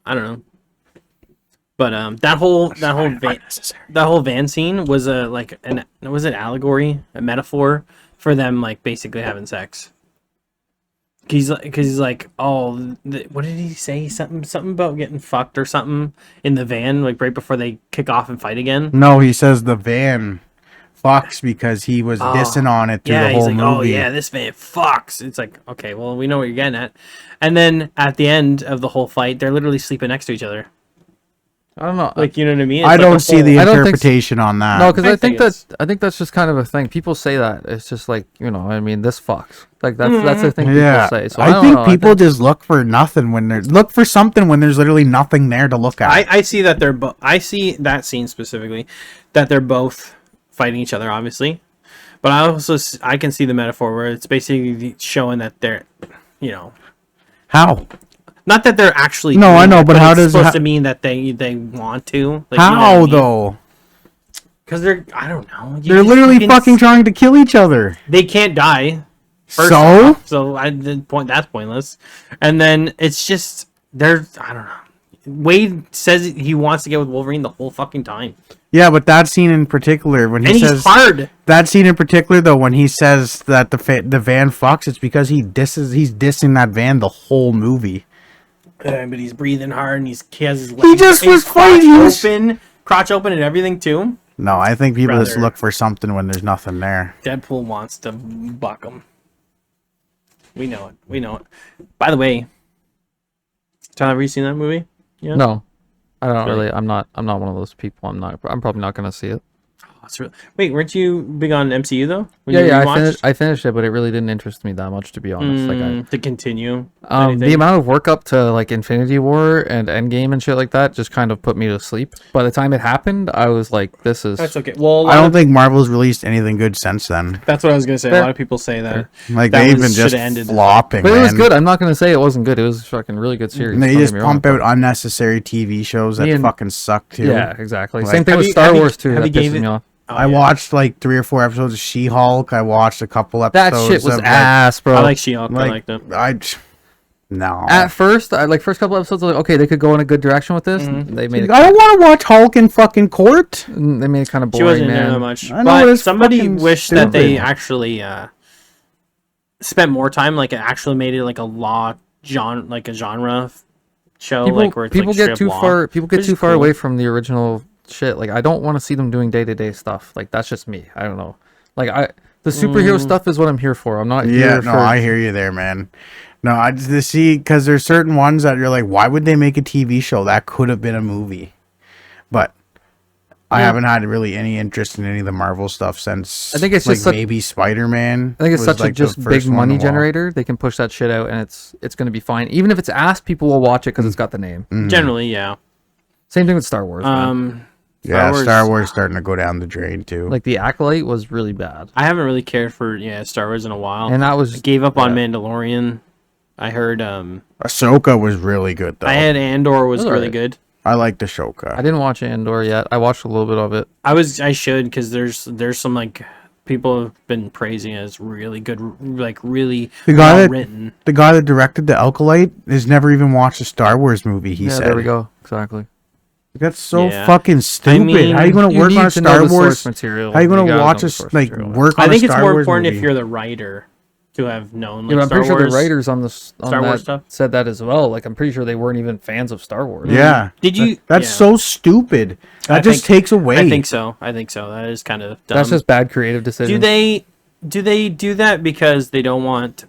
I don't know. But that whole van scene was was an allegory, a metaphor for them like basically having sex. He's like, oh, what did he say? Something about getting fucked or something in the van, like right before they kick off and fight again. No, he says the van fucks because he was dissing on it through Yeah, the he's whole like, movie. oh yeah, this van fucks. It's like, okay, well, we know what you're getting at. And then at the end of the whole fight, they're literally sleeping next to each other. I don't know. Like, you know what I mean? It's I like don't a see the whole- I don't think interpretation on that. No, because I I think think I think that's just kind of a thing. People say that it's just like I mean, this fucks. Like that's the thing Yeah, people say. So I don't think know. people just look for nothing when there's look for something when there's literally nothing there to look at. I see that they're I see that scene specifically, that they're both fighting each other, obviously. But I can see the metaphor where it's basically showing that they're, How? not that they're actually. No, doing I know, it, but how it's does supposed how- to mean that they want to? Like, How though? Because they're, I don't know. They're literally fucking trying to kill each other. They can't die. First So? off, so that's pointless. And then it's just I don't know. Wade says he wants to get with Wolverine the whole fucking time, Yeah, but that scene in particular, when he and says he's hard. that scene in particular, though, when he says that the van fucks, it's because he's dissing that van the whole movie. But he's breathing hard, and he has his legs, He just his was fighting. crotch open, and everything too. No, I think people just Rather- look for something when there's nothing there. Deadpool wants to buck him. We know it. We know it. By the way, Tyler, have you seen that movie? Yeah. No, I don't Really? really. I'm not one of those people. I'm probably not gonna see it. That's real. Wait, weren't you big on MCU though? When Yeah, you yeah. rewatched? I finished it, but it really didn't interest me that much, to be honest. To continue. The anything? amount of work up to like Infinity War and Endgame and shit like that just kind of put me to sleep. By the time it happened, I was like, "This is." That's okay. Well, I don't think Marvel's released anything good since then. that's what I was gonna say. Fair. A lot of people say that. Like That they've was- been just shoulda ended. flopping. But it was man. good. I'm not gonna say it wasn't good. It was a fucking really good series. And they don't just get me wrong, pump out unnecessary TV shows that Me and- fucking suck too. Yeah, exactly. Like- Same thing Have with you- Star have you- Wars too. have That you gave pisses it- me off. I watched like 3 or 4 episodes of She-Hulk. I watched a couple That episodes. shit was of, like, ass, bro. I like She-Hulk. I liked it. No. At first, first couple episodes, I was like, okay, they could go in a good direction with this. They made it. I don't want to watch Hulk in fucking court. They made it kind of She boring, wasn't in there man. that much. I know, But it's somebody fucking wished that they stupid. actually spent more time, like actually made it like a genre show, People, like where it's people like get straight too law. far. People get Which too is far cool. away from the original shit. Like I don't want to see them doing day-to-day stuff. Like that's just me. I don't know. Like the superhero stuff is what I'm here for. I'm not Yeah, here no, for. I hear you there, man. No, I just see because there's certain ones that you're like, why would they make a TV show that could have been a movie? But I haven't had really any interest in any of the Marvel stuff since. I think it's like just such- maybe Spider-Man. I think it's was, such like, a the just first big one money in a while. generator. They can push that shit out, and it's going to be fine. Even if it's ass, people will watch it because it's got the name. Generally, yeah. Same thing with Star Wars. man. Yeah, Star Star Wars- Wars starting to go down the drain too. Like the Acolyte was really bad, I haven't really cared for Star Wars in a while. and that I was gave up on yeah. Mandalorian. I heard Ahsoka was really good though. I had Andor was Those are really right. good. I like the I Shoka. didn't watch Andor yet. I watched a little bit of it. I should, because there's some like people have been praising it as really good, like really The guy well that written. the guy that directed the Alkalite has never even watched a Star Wars movie. He Yeah, said, there we go. Exactly. That's so Yeah. fucking stupid. mean, How are you going to You work need on a to know Star the source Wars? material. How are you going You to gotta watch know the us source like material. work on I a think it's Star more Wars important movie? if you're the writer to have known. Like, Yeah, but I'm Star pretty sure Wars. the writers on Star Wars that stuff? said that as well. Like, I'm pretty sure they weren't even fans of Star Wars. Yeah. Did you? That's yeah. so stupid. That I just think- takes away. I think so. That is kind of dumb. That's just bad creative decisions. Do they do that because they don't want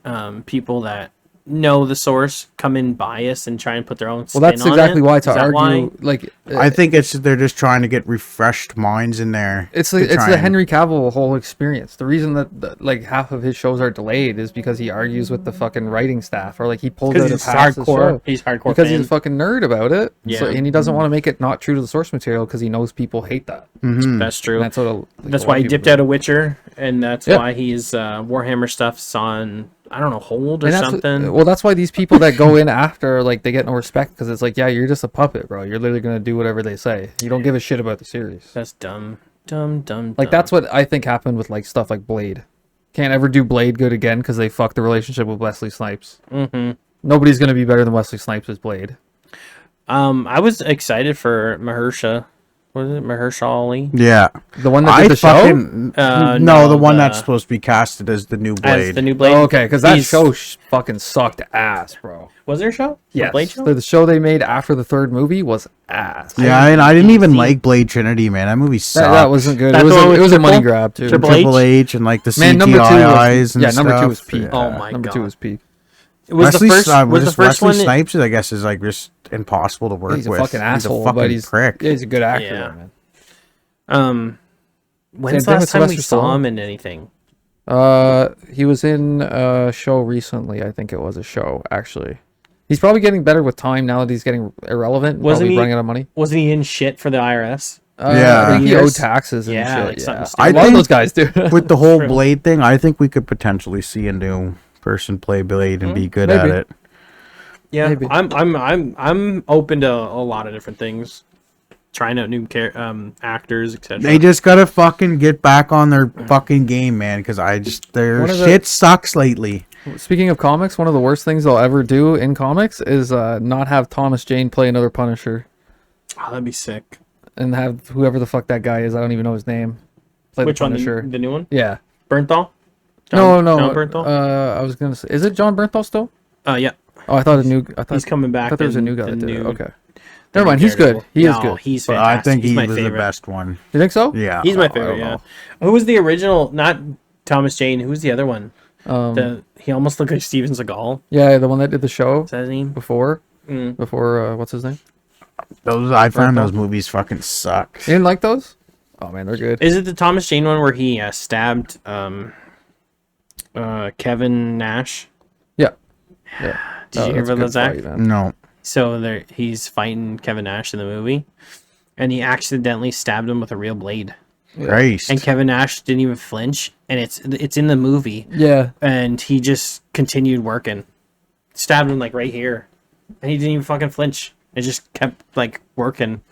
people that know the source come in biased and try and put their own spin Well, that's on exactly it? why Is to that argue. why? Like, I think they're just trying to get refreshed minds in there. it's to the try and- Henry Cavill whole experience. The reason that like half of his shows are delayed is because he argues with the fucking writing staff, or like he pulls out Because of he's half the hardcore. show He's hardcore because fan. he's a fucking nerd about it. So, Yeah. and he doesn't want to make it not true to the source material because he knows people hate that. That's true. And that's what. That's why he dipped out of Witcher, and that's Yeah. why he's Warhammer stuff's on, I don't know, hold or And something. Well, that's why these people that go in after, like, they get no respect because it's like, yeah, you're just a puppet, bro. You're literally gonna do whatever they say. You don't give a shit about the series. That's dumb. Like, that's what I think happened with like stuff like Blade. Can't ever do Blade good again because they fucked the relationship with Wesley Snipes. Mm-hmm. Nobody's gonna be better than Wesley Snipes as Blade. I was excited for Mahershala. What is it, Mahershala Ali? Yeah. The one that did the show. no, no, the one the- that's supposed to be casted as the new Blade. As the new Blade. Oh, okay, because that He's- show fucking sucked ass, bro. Was there a show? Yes, A Blade show? the show they made after the third movie was ass. Yeah, and I didn't even see- like Blade Trinity, man. That movie sucked. That wasn't good. That's It was the one a, with it was a money Triple- grab too. Triple Triple H and like the Man, CGI number two eyes was and yeah, number two stuff. was peak. Yeah. Oh my Number two God. was peak. It was Wesley, the first. Was the first Wesley one? Snipes, I guess, is like just impossible to work He's a with. fucking asshole, He's a but fucking he's prick. Yeah, he's a good actor, Yeah. though, man. When's Same the thing last with time we Sylvester saw Stallone. him in anything? He was in a show recently. I think it was a show actually. He's probably getting better with time now that he's getting irrelevant. Wasn't Probably he- running out of money. Wasn't he in shit for the IRS? Yeah. I think he Years? owed taxes and Yeah, shit. like something Yeah, stupid. I a lot of think those guys do. With the whole True. Blade thing, I think we could potentially see a new person play Blade and be good Maybe. at it. Yeah, Maybe. I'm open to a lot of different things. Trying out new actors, etc. They just gotta fucking get back on their fucking game, man. Because their One of the- shit sucks lately. Speaking of comics, one of the worst things they'll ever do in comics is not have Thomas Jane play another Punisher Oh, that'd be sick. and have whoever the fuck that guy is. I don't even know his name. Play Which the one? Punisher. The new one? Yeah. Bernthal? No. John Bernthal? I was gonna say, is it John Bernthal still? Yeah. Oh, I thought I thought He's coming I back. thought there was a in new guy the that did it. new- Okay. the Never new mind. He's good. Daredevil. He is No, good. He's But fantastic. I think he's he my was favorite. the best one. You think so? Yeah. He's my I favorite. don't Yeah. know. Who was the original? Not Thomas Jane. Who's the other one? He almost looked like Steven Seagal. Yeah, the one that did the show Is that his name? before. Mm. Before what's his name? I found Bernthal? those movies fucking suck. You didn't like those? Oh man, they're good. Is it the Thomas Jane one where he stabbed Kevin Nash? Yeah. Yeah. Did you hear that's a about good that, Zach? fight, man. No. So he's fighting Kevin Nash in the movie, and he accidentally stabbed him with a real blade. Christ. And Kevin Nash didn't even flinch, and it's in the movie, Yeah. and he just continued working. Stabbed him like right here, and he didn't even fucking flinch. It just kept like working,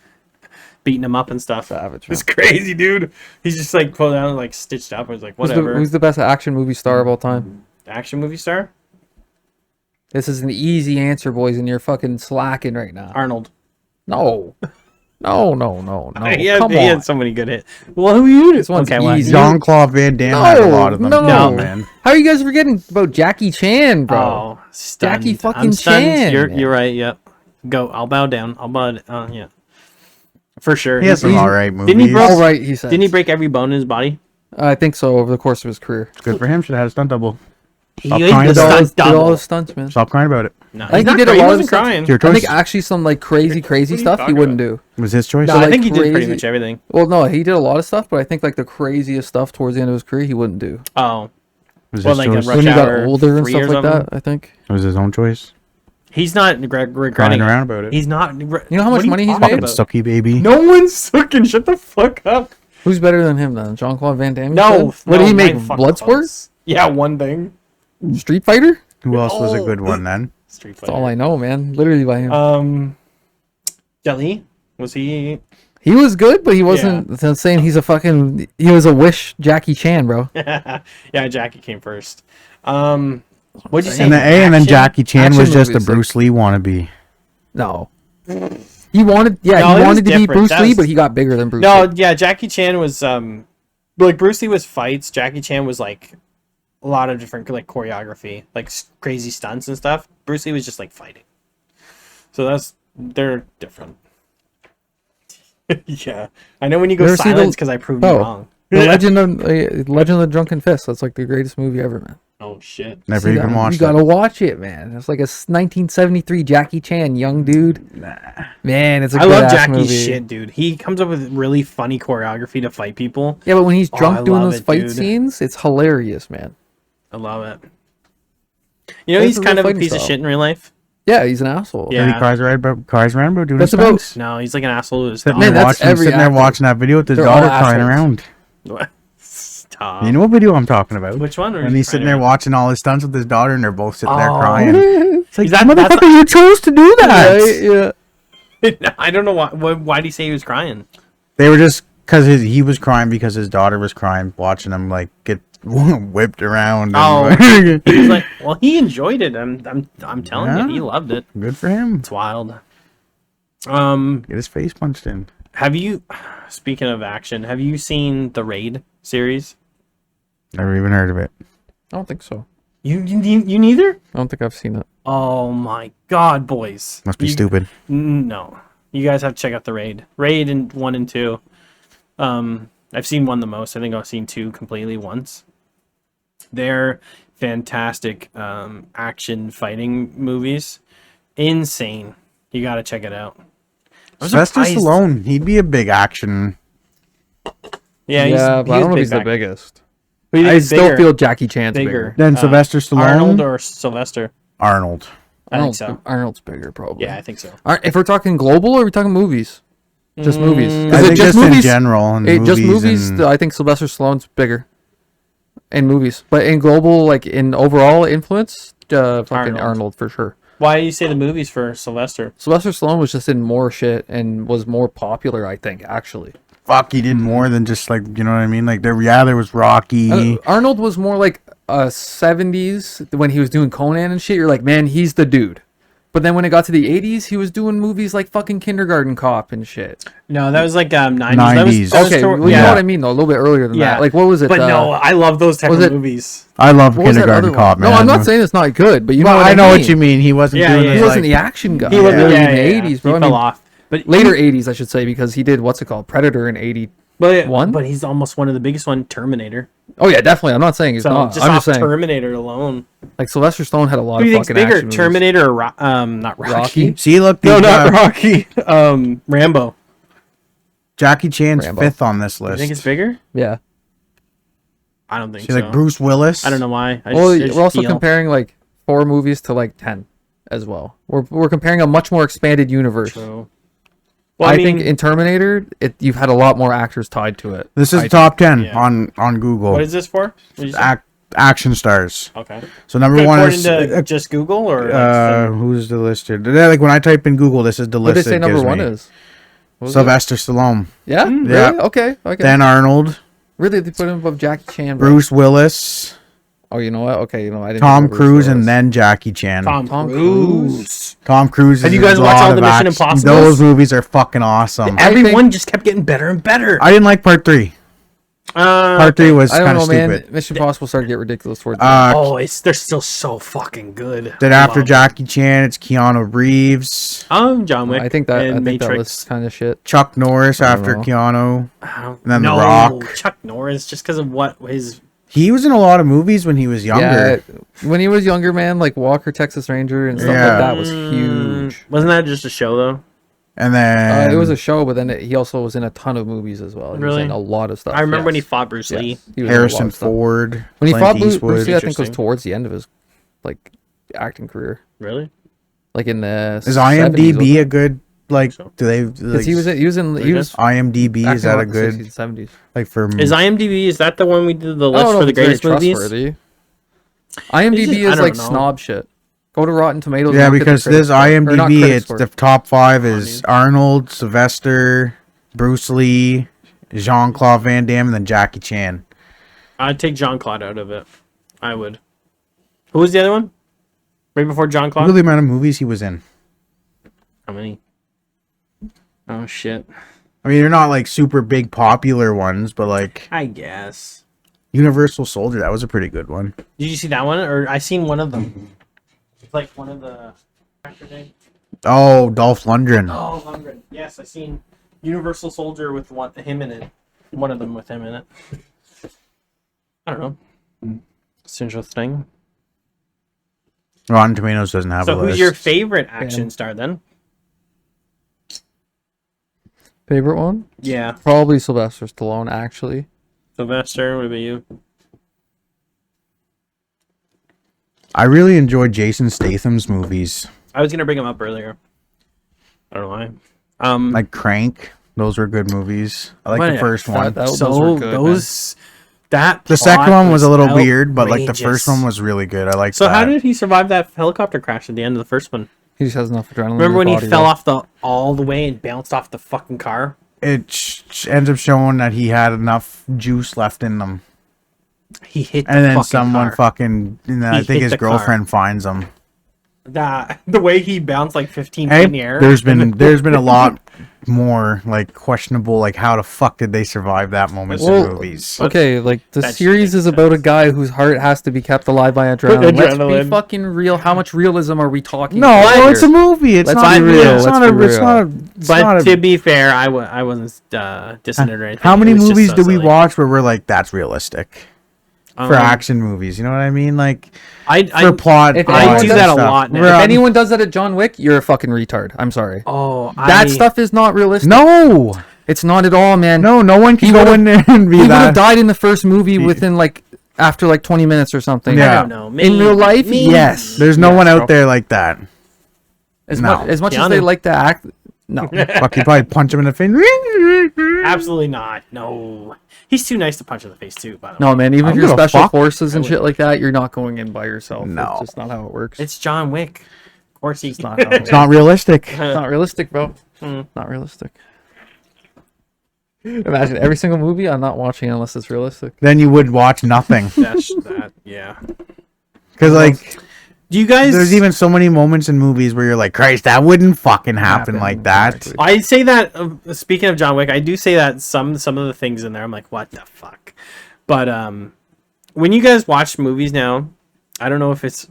beating him up and stuff. Savage, It's crazy, dude. He's just like pulled out and like stitched up. I was like, whatever. Who's the best action movie star of all time? Action movie star? This is an easy answer, boys, and you're fucking slacking right now. Arnold. No. No. He had, Come he on. had so many good hits. Well, who you? This one's well, easy. Jean-Claude Van Damme had a lot of them. No. too, man. How are you guys forgetting about Jackie Chan, bro? Oh, stunned. Jackie fucking I'm stunned. Chan. You're right. Yep. Go. I'll bow down. I'll bow. Yeah. For sure. He has some alright movies. Didn't he broke- All right, he said. Didn't he break every bone in his body? I think so. Over the course of his career, Good for him. Should have had a stunt double. He Stop ain't crying the about did all, stunt his, did all double. his stunts, man. Stop crying about it. No, I think he's he did a not- lot of wasn't stunts. crying. It's your I think choice. actually some like crazy What are you stuff he talking wouldn't about? do. It was his choice. No, So, I like, think he did pretty crazy- much everything. Well, no, he did a lot of stuff, but I think like the craziest stuff towards the end of his career he wouldn't do. Oh, It was well, his like a choice. Rush When he got Hour older and 3 stuff or like something? that, I think. It was his own choice. he's not regretting Crying it. around about it. He's not. You know how much money he's Fucking made? sucky baby. No one's sucking. Shut the fuck up. Who's better than him then? Jean-Claude Van Damme? you No. said? What did he make? mine fucking Bloodsport? close. Yeah, one thing. Street Fighter? Who else was a good one then? Street That's all I know, man. Literally by him. Jet Li. Was he? He was good, but he wasn't saying he's a fucking. He was a Wish Jackie Chan, bro. Yeah, Jackie came first. What'd you say? And then Jackie Chan Action was just a movies, like- Bruce Lee wannabe. No. He wanted, No, he it was wanted to be different. Bruce That Lee, was- but he got bigger than Bruce No, Lee. yeah, Jackie Chan was like Bruce Lee was fights. Jackie Chan was like a lot of different like choreography, like crazy stunts and stuff. Bruce Lee was just like fighting. So they're different. Yeah, I know when you go Never seen silent, the- because I proved you Oh. wrong. The Legend of the Drunken Fist. That's like the greatest movie ever, man. Oh shit! Never See even that? watched You it. gotta watch it, man. It's like a 1973 Jackie Chan, young dude. Man, it's a I good love ass Jackie's movie. shit, dude. He comes up with really funny choreography to fight people. Yeah, but when he's Oh, drunk I doing love those it, fight dude. scenes, it's hilarious, man. I love it. You know, That's he's a kind real of a fighting piece of style. shit in real life. Yeah, he's an asshole. Yeah. And he cries around, bro, doing That's his about- stunts. No, he's like an asshole. Who's Sitting Man, there that's watching, every sitting there actor. watching that video with his They're all daughter crying assholes. around. Stop. You know what video I'm talking about? Which one? When he's sitting there watching all his stunts with his daughter, and they're both sitting there Oh. crying. It's like, Is that- that's- motherfucker, you chose to do that. Right? Yeah. I don't know why did he say he was crying? They were just because he was crying because his daughter was crying, watching him like get whipped around. Oh. And, He was like, well, he enjoyed it. I'm telling Yeah. you, he loved it. good for him. It's wild. Get his face punched in. Have you? Speaking of action, have you seen the Raid series? Never even heard of it. I don't think so. You neither? I don't think I've seen it. Oh my god, boys! Must be You- stupid. No, you guys have to check out the Raid. Raid in 1 and 2. I've seen 1 the most. I think I've seen 2 completely once. They're fantastic action fighting movies. Insane. You got to check it out. I was Sylvester surprised- Stallone, he'd be a big action. Yeah, Yeah, but I don't know if he's the back. biggest. Who do you I think is still bigger? feel Jackie Chan's bigger. bigger. Then Sylvester Stallone, Arnold or Sylvester? Arnold. I think so. Arnold's bigger, probably. Yeah, I think so. If we're talking global, or are we talking movies? Just movies. Mm, 'Cause I it think just in general, and just movies movies. and- I think Sylvester Stallone's bigger in movies, but in global, like in overall influence, fucking Arnold. Arnold for sure. Why do you say the movies for Sylvester? Sylvester Stallone was just in more shit and was more popular, I think, actually. Fuck, he did more than just like, you know what I mean? Like there was Rocky. Arnold was more like 70s when he was doing Conan and shit. You're like, man, he's the dude. But then when it got to the 80s, he was doing movies like fucking Kindergarten Cop and shit. No, that was like 90s. 90s. That was Okay, toward- well, you yeah. know what I mean, though. A little bit earlier than Yeah. that. Like, what was it? But no, I love those type was of it- movies. I love what was that Kindergarten other Cop, one? man. No, I'm not saying it's not good, but you know Well, what I know mean. what you mean. He wasn't Yeah, doing yeah, this, He wasn't like, the action guy. He was really in the yeah. 80s, bro. He I fell mean, off. But later 80s, I should say, because he did what's it called, Predator in 80. But One? he's almost one of the biggest one, Terminator. Oh yeah, definitely. I'm not saying he's So not. just I'm off just saying, Terminator alone. like Sylvester Stallone had a lot Who do of you think's fucking bigger, action movies. Terminator or not Rocky? Rocky? See, look, No, these, not Rocky. Rambo. Jackie Chan's Rambo. 5th on this You list. think it's bigger? Yeah. I don't think See, so. like Bruce Willis. I don't know why. Well, I just we're also feel- comparing like 4 movies to like 10 as well. We're comparing a much more expanded universe. True. Well, I I mean, think in Terminator, you've had a lot more actors tied to it. This is I- top 10 Yeah. on Google. what is this for? What did you say? Action stars. Okay. So number one According is to just Google or like, who's the list here? Like when I type in Google, this is the What list. did they say it number gives 1 me. is? What was it? Sylvester Stallone. Yeah? Yeah. Really? Okay. Then Arnold, Really, they put him above Jackie Chan. Bro. Bruce Willis, Oh, you know what? Okay, I didn't Tom know Bruce Cruise, Willis. and then Jackie Chan. Tom Tom Cruise. Tom Cruise. Have is you guys a watched lot all of the Mission action. Impossibles? Those movies are fucking awesome. I Everyone think- just kept getting better and better. I didn't like part 3. Part 3 was I don't kind know, of man. stupid. Mission Impossible started to get ridiculous towards the end. They're still so fucking good. Then I after love Jackie Chan, it's Keanu Reeves, John Wick. I think that and was Matrix. kind of shit. Chuck Norris I don't after know. Keanu. And then The Rock. Chuck Norris, just because of what his. He was in a lot of movies when he was younger. Yeah, when he was younger, man, like Walker, Texas Ranger, and stuff Yeah. like that was huge. Wasn't that just a show though? And then It was a show, but then he also was in a ton of movies as well. He was Really? in a lot of stuff. I remember when he yes. fought Bruce Lee. Yes. He was in a lot Harrison of stuff. Ford. When he Clint fought Bruce Eastwood. Lee, I think was Interesting. towards the end of his like acting career, Really? like in the Is 70s, IMDb wasn't a it? good like? So. Do they? 'Cause Like, he was IMDb is acting that a like the good 60s, 70s. like for? Is IMDb? Is that the one we did the I list don't know for if the it's very greatest movies? trustworthy. IMDb I is don't like know. snob shit. Go to Rotten Tomatoes. Yeah, and look at the because critic this score. Or not IMDb, critic it's score. the top 5 is Arnold, Sylvester, Bruce Lee, Jean-Claude Van Damme, and then Jackie Chan. I'd take Jean-Claude out of it. I would. Who was the other one? Right before Look at Jean-Claude? the amount of movies he was in. How many? Oh, shit. I mean, they're not like super big popular ones, but like I guess. Universal Soldier, that was a pretty good one. Did you see that one? Or I seen one of them. It's like one of the... Oh, Dolph Lundgren. Oh, Lundgren. Yes, I seen Universal Soldier with him in it. One of them with him in it. I don't know. It's interesting. Rotten Tomatoes doesn't have a So list. who's your favorite action star then? Favorite one? Yeah. Probably Sylvester Stallone, actually. Sylvester, what about you? I really enjoyed Jason Statham's movies. I was gonna bring him up earlier. I don't know why. Like Crank. Those were good movies. I like What the a- first one. those so were good, those that The plot second one was a little weird, but like the outrageous. first one was really good. I like So that. how did he survive that helicopter crash at the end of the first one? He just has enough adrenaline. in Remember his when he body, fell though. off all the way and bounced off the fucking car? It ends up showing that he had enough juice left in them. He hit the And then fucking someone car. fucking, and I He think hit his the car. girlfriend finds him. That the way he bounced like 15 feet Hey, in the air. there's been a lot more like questionable, like how the fuck did they survive that moment Well, in movies? Okay, like the That shit series makes is about a sense. guy whose heart has to be kept alive by adrenaline. Let's Adrenaline. be fucking real. How much realism are we talking? No, about well, here? it's a movie. It's Let's not be real. real. It's Let's not a. be It's real. not a. It's But not a, to be fair, I wasn't dissing it or anything. how many It was just movies so do we silly. watch where we're like, that's realistic for action movies? You know what I mean? Like I for plot. if I anyone do does that a stuff. lot now. We're If on- anyone does that at John Wick, you're a fucking retard. I'm sorry. that That stuff is not realistic. No, It's not at all, man. no one can He go would've- in there and be He would have that. died in the first movie within after 20 minutes or something. Yeah. I don't know. In real life, maybe- yes. There's no Yes, one bro. out there like that. As No. much as they Keanu. like to act, no. Fuck, you probably punch him in the face. Absolutely not. No. He's too nice to punch in the face too, by the way. No, man. Even I'm if you're gonna special fuck- forces and shit like that, you're not going in by yourself. No. It's just not how it works. It's John Wick. Of course he's not how It's not realistic. It's not realistic, bro. Not realistic. Imagine every single movie I'm not watching unless it's realistic. Then you would watch nothing. That's that. Yeah. Because like Do you guys? there's even so many moments in movies where you're like, Christ, that wouldn't fucking happen like that. Exactly. I say that. Speaking of John Wick, I do say that some of the things in there, I'm like, what the fuck? But when you guys watch movies now, I don't know if it's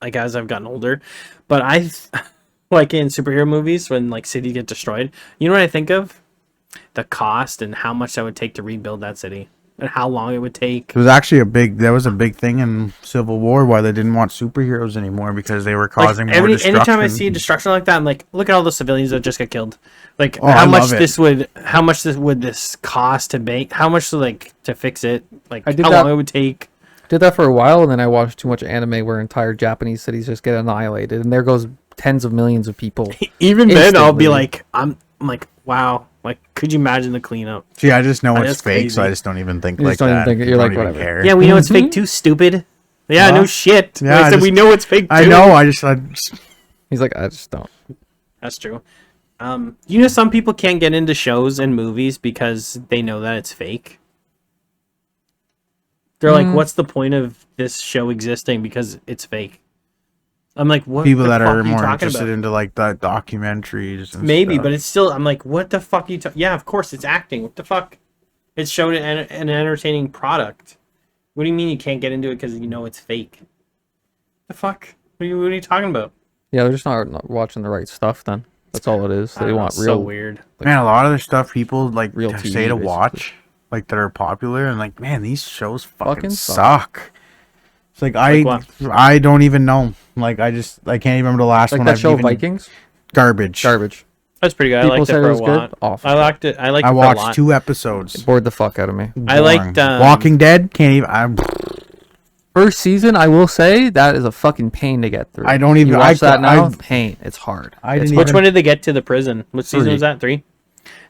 like as I've gotten older, but I like in superhero movies when like cities get destroyed. You know what I think of? The cost and how much that would take to rebuild that city, and how long it would take. It was actually that was a big thing in Civil War why they didn't want superheroes anymore because they were causing more destruction. Anytime I see destruction like that, I'm like, look at all the civilians that just got killed. Like, Oh, I love it. how much would this cost to make? How much to fix it? Like, I did how that- long it would take? Did that for a while, and then I watched too much anime where entire Japanese cities just get annihilated, and there goes tens of millions of people. Even then, I'll be Instantly. like, I'm like, wow. Like, could you imagine the cleanup? See, I just know That's it's fake, so crazy. I just don't even think You like just don't even that. think it. You're Don't like, even whatever. care. Yeah, we know it's fake too. Stupid. Yeah, Huh? no shit. Yeah, I said we know it's fake too. I know. I just He's like, I just don't. That's true. You know, some people can't get into shows and movies because they know that it's fake. They're like, "What's the point of this show existing because it's fake?" I'm like, "What?" people the that fuck are you more talking interested about? into like the documentaries. And Maybe, stuff. but it's still. I'm like, "What the fuck you?" Yeah, of course it's acting. What the fuck? It's showing an entertaining product. What do you mean you can't get into it because you know it's fake? The fuck? What are you talking about? Yeah, they're just not watching the right stuff. Then that's all it is. I They don't know, want it's real. so weird. Man, a lot of the stuff people like Real to TV, say to basically. watch, like that are popular, and like, man, these shows fucking Fucking suck. It's like Like what? I don't even know. Like I can't even remember the last Like one. that I've show even, Vikings. Garbage. Garbage. That's pretty good. People I liked it said for it a was good. while. Awful. I liked it. I liked I it for a watched lot. 2 episodes. Bored the fuck out of me. I liked, Boring. Walking Dead. Can't even. First season, I will say that is a fucking pain to get through. I don't even- You watch I- that now. I've- Pain. It's hard. I It's didn't hard. Which one did they get to the prison? Which season 3. was that? 3?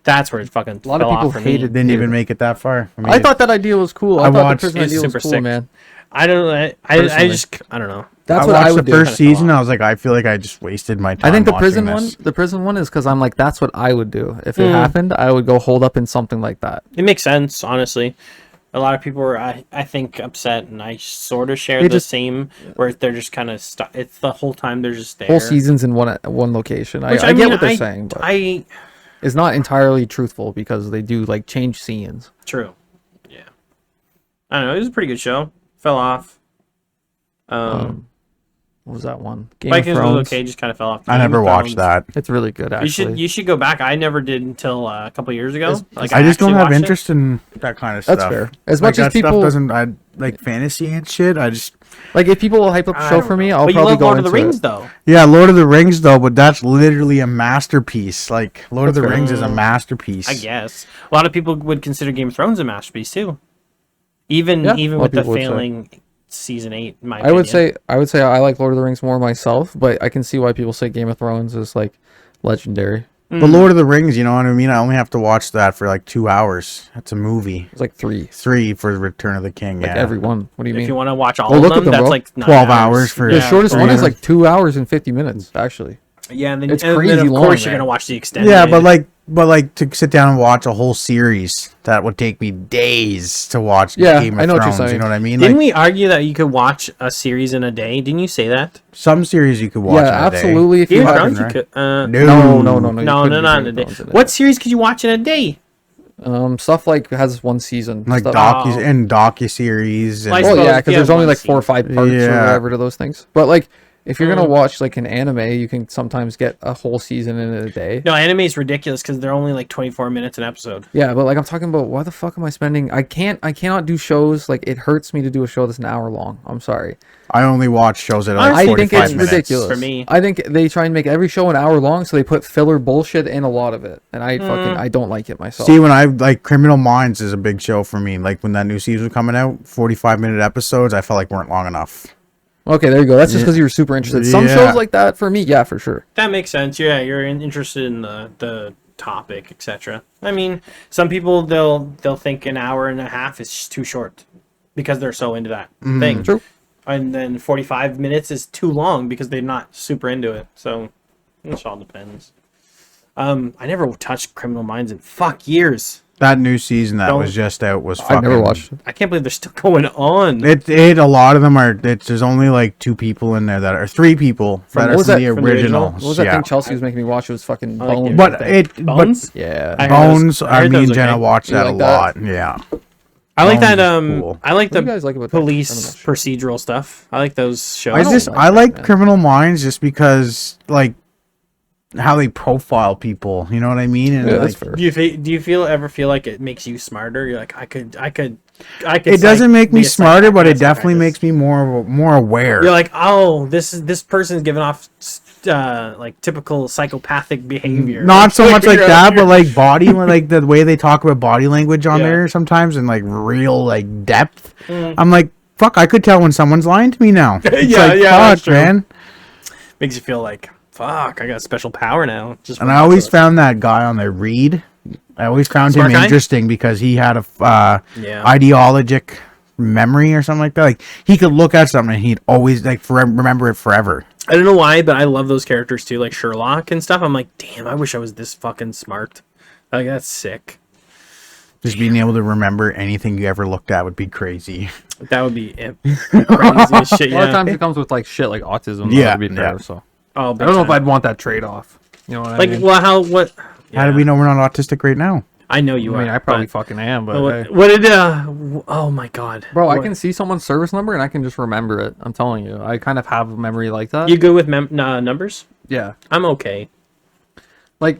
That's where it fucking A lot of fell people off for me. hated. Didn't Yeah. even make it that far. mean, I thought that idea was cool. I I thought watched- the prison It's idea was super cool, sick. man. I don't know. I Personally. just I don't know. That's I what I watched would the do. first season. I was like, I feel like I just wasted my time. I think the watching prison one is because I'm like, that's what I would do if it Mm. happened. I would go hold up in something like that. It makes sense, honestly. A lot of people are, I think, upset, and I sort of share They the just- same, where they're just kind of stuck. It's the whole time they're just there. Whole seasons in one location. Which, I get mean, what they're saying, but I it's not entirely truthful because they do like change scenes. True. Yeah. I don't know. It was a pretty good show. Fell off. What was that one? Game Vikings of was Thrones. okay. Just kind of fell off. I Game never of watched Thrones. that. It's really good, actually. You should go back. I never did until a couple years ago. Like I just don't actually have watched it. interest in that kind of That's stuff. fair. As Like, much as that people stuff doesn't, I like fantasy and shit. I just like, if people will hype up the I show don't for me, know. I'll But you probably love go Lord of into the Rings, it. though. yeah, Lord of the Rings though, but that's literally a masterpiece. Like Lord of the That's fair. Rings is a masterpiece. I guess a lot of people would consider Game of Thrones a masterpiece too. Even Yeah, a even lot with of the people would say. failing season 8, in my I would opinion. say I like Lord of the Rings more myself, but I can see why people say Game of Thrones is like legendary. But Lord of the Rings, you know what I mean? I only have to watch that for like 2 hours. That's a movie. It's like 3, 3 for Return of the King. like yeah. every one. What do you If mean? you want to watch all Well, of look at them, them, that's bro. like 9 12 hours for- The Yeah. shortest one is 3 like 2 hours and 50 minutes, actually. Yeah, and then, It's and crazy then of long, course you're man. gonna watch the extended. Yeah, but like to sit down and watch a whole series, that would take me days to watch. Yeah, Game of I know what you're Thrones, saying. You know what I mean? Didn't Like, we argue that you could watch a series in a day? Didn't you say that? some series you could watch. Yeah, in a day. absolutely. If Game you of have, Thrones, you right? could. no, No, no, No, couldn't do not in Game a of day. Thrones in a What series could you watch in a day? Stuff like has one season. like stuff. docu series. Like, Well, suppose yeah, if because you there's have only one like 4 or 5 parts or Yeah. whatever to those things. But like, if you're gonna Mm. watch like an anime, you can sometimes get a whole season in a day. No, anime is ridiculous because they're only like 24 minutes an episode. Yeah, but like I'm talking about, why the fuck am I spending? I cannot do shows. Like, it hurts me to do a show that's an hour long. I'm sorry. I only watch shows that are I like I 45 think it's minutes. ridiculous. For me. I think they try and make every show an hour long, so they put filler bullshit in a lot of it, and I don't like it myself. See, when I like Criminal Minds is a big show for me. Like when that new season was coming out, 45-minute episodes, I felt like weren't long enough. Okay, there you go. That's just because you were super interested. Some Yeah. shows like that, for me, yeah, for sure. That makes sense. Yeah, you're interested in the topic, etc. I mean, some people they'll think an hour and a half is too short because they're so into that thing. True. And then 45 minutes is too long because they're not super into it. So it all depends. I never touched Criminal Minds in years. That new season that Don't- was just out was fucking. I've never watched it. I can't believe they're still going on. It a lot of them are. There's only like 2 people in there that are 3 people that What are was from that- the from the original? original. What was that thing Chelsea was making me watch? It was fucking I like Bones. the- But I think. it Bones? Yeah. I heard those- Bones. I heard Me those and Jenna okay. watched You that a like that? lot. Yeah. I like that. Bones is cool. I like What do you the guys like about that? police procedural stuff. I like those shows. I like man. Criminal Minds just because like how they profile people. You know what I mean? And Yeah, like, that's fair. Do you ever feel like it makes you smarter? You're like, I could. it doesn't make be me a smarter, but it psychiatrist. definitely makes me more aware. You're like, oh, this person's giving off like typical psychopathic behavior. Not so much like You're that, but you're- like body, like the way they talk about body language on Yeah. there sometimes, and like real like depth. Mm. I'm like, fuck, I could tell when someone's lying to me now. It's Yeah, like, yeah, that's fuck, true. man. makes you feel like, fuck, I got special power now. Just And from I always that. found that guy on there, Reed. I always found Smart him guy? interesting because he had a Yeah. ideologic memory or something like that. Like he could look at something and he'd always like remember it forever. I don't know why, but I love those characters too, like Sherlock and stuff. I'm like, damn, I wish I was this fucking smart. Like that's sick. Just being able to remember anything you ever looked at would be crazy. That would be crazy as shit. A lot of Yeah. times it comes with like shit like autism. Yeah, To be fair, yeah. so Oh, I don't know if I'd want that trade off. You know what I like. mean? Well, what? How do we know we're not autistic right now? I know you I mean, are. I probably but- fucking am, but hey. what did? Oh my god, Bro, I What- can see someone's service number and I can just remember it. I'm telling you, I kind of have a memory like that. You good with numbers? Yeah, I'm okay. like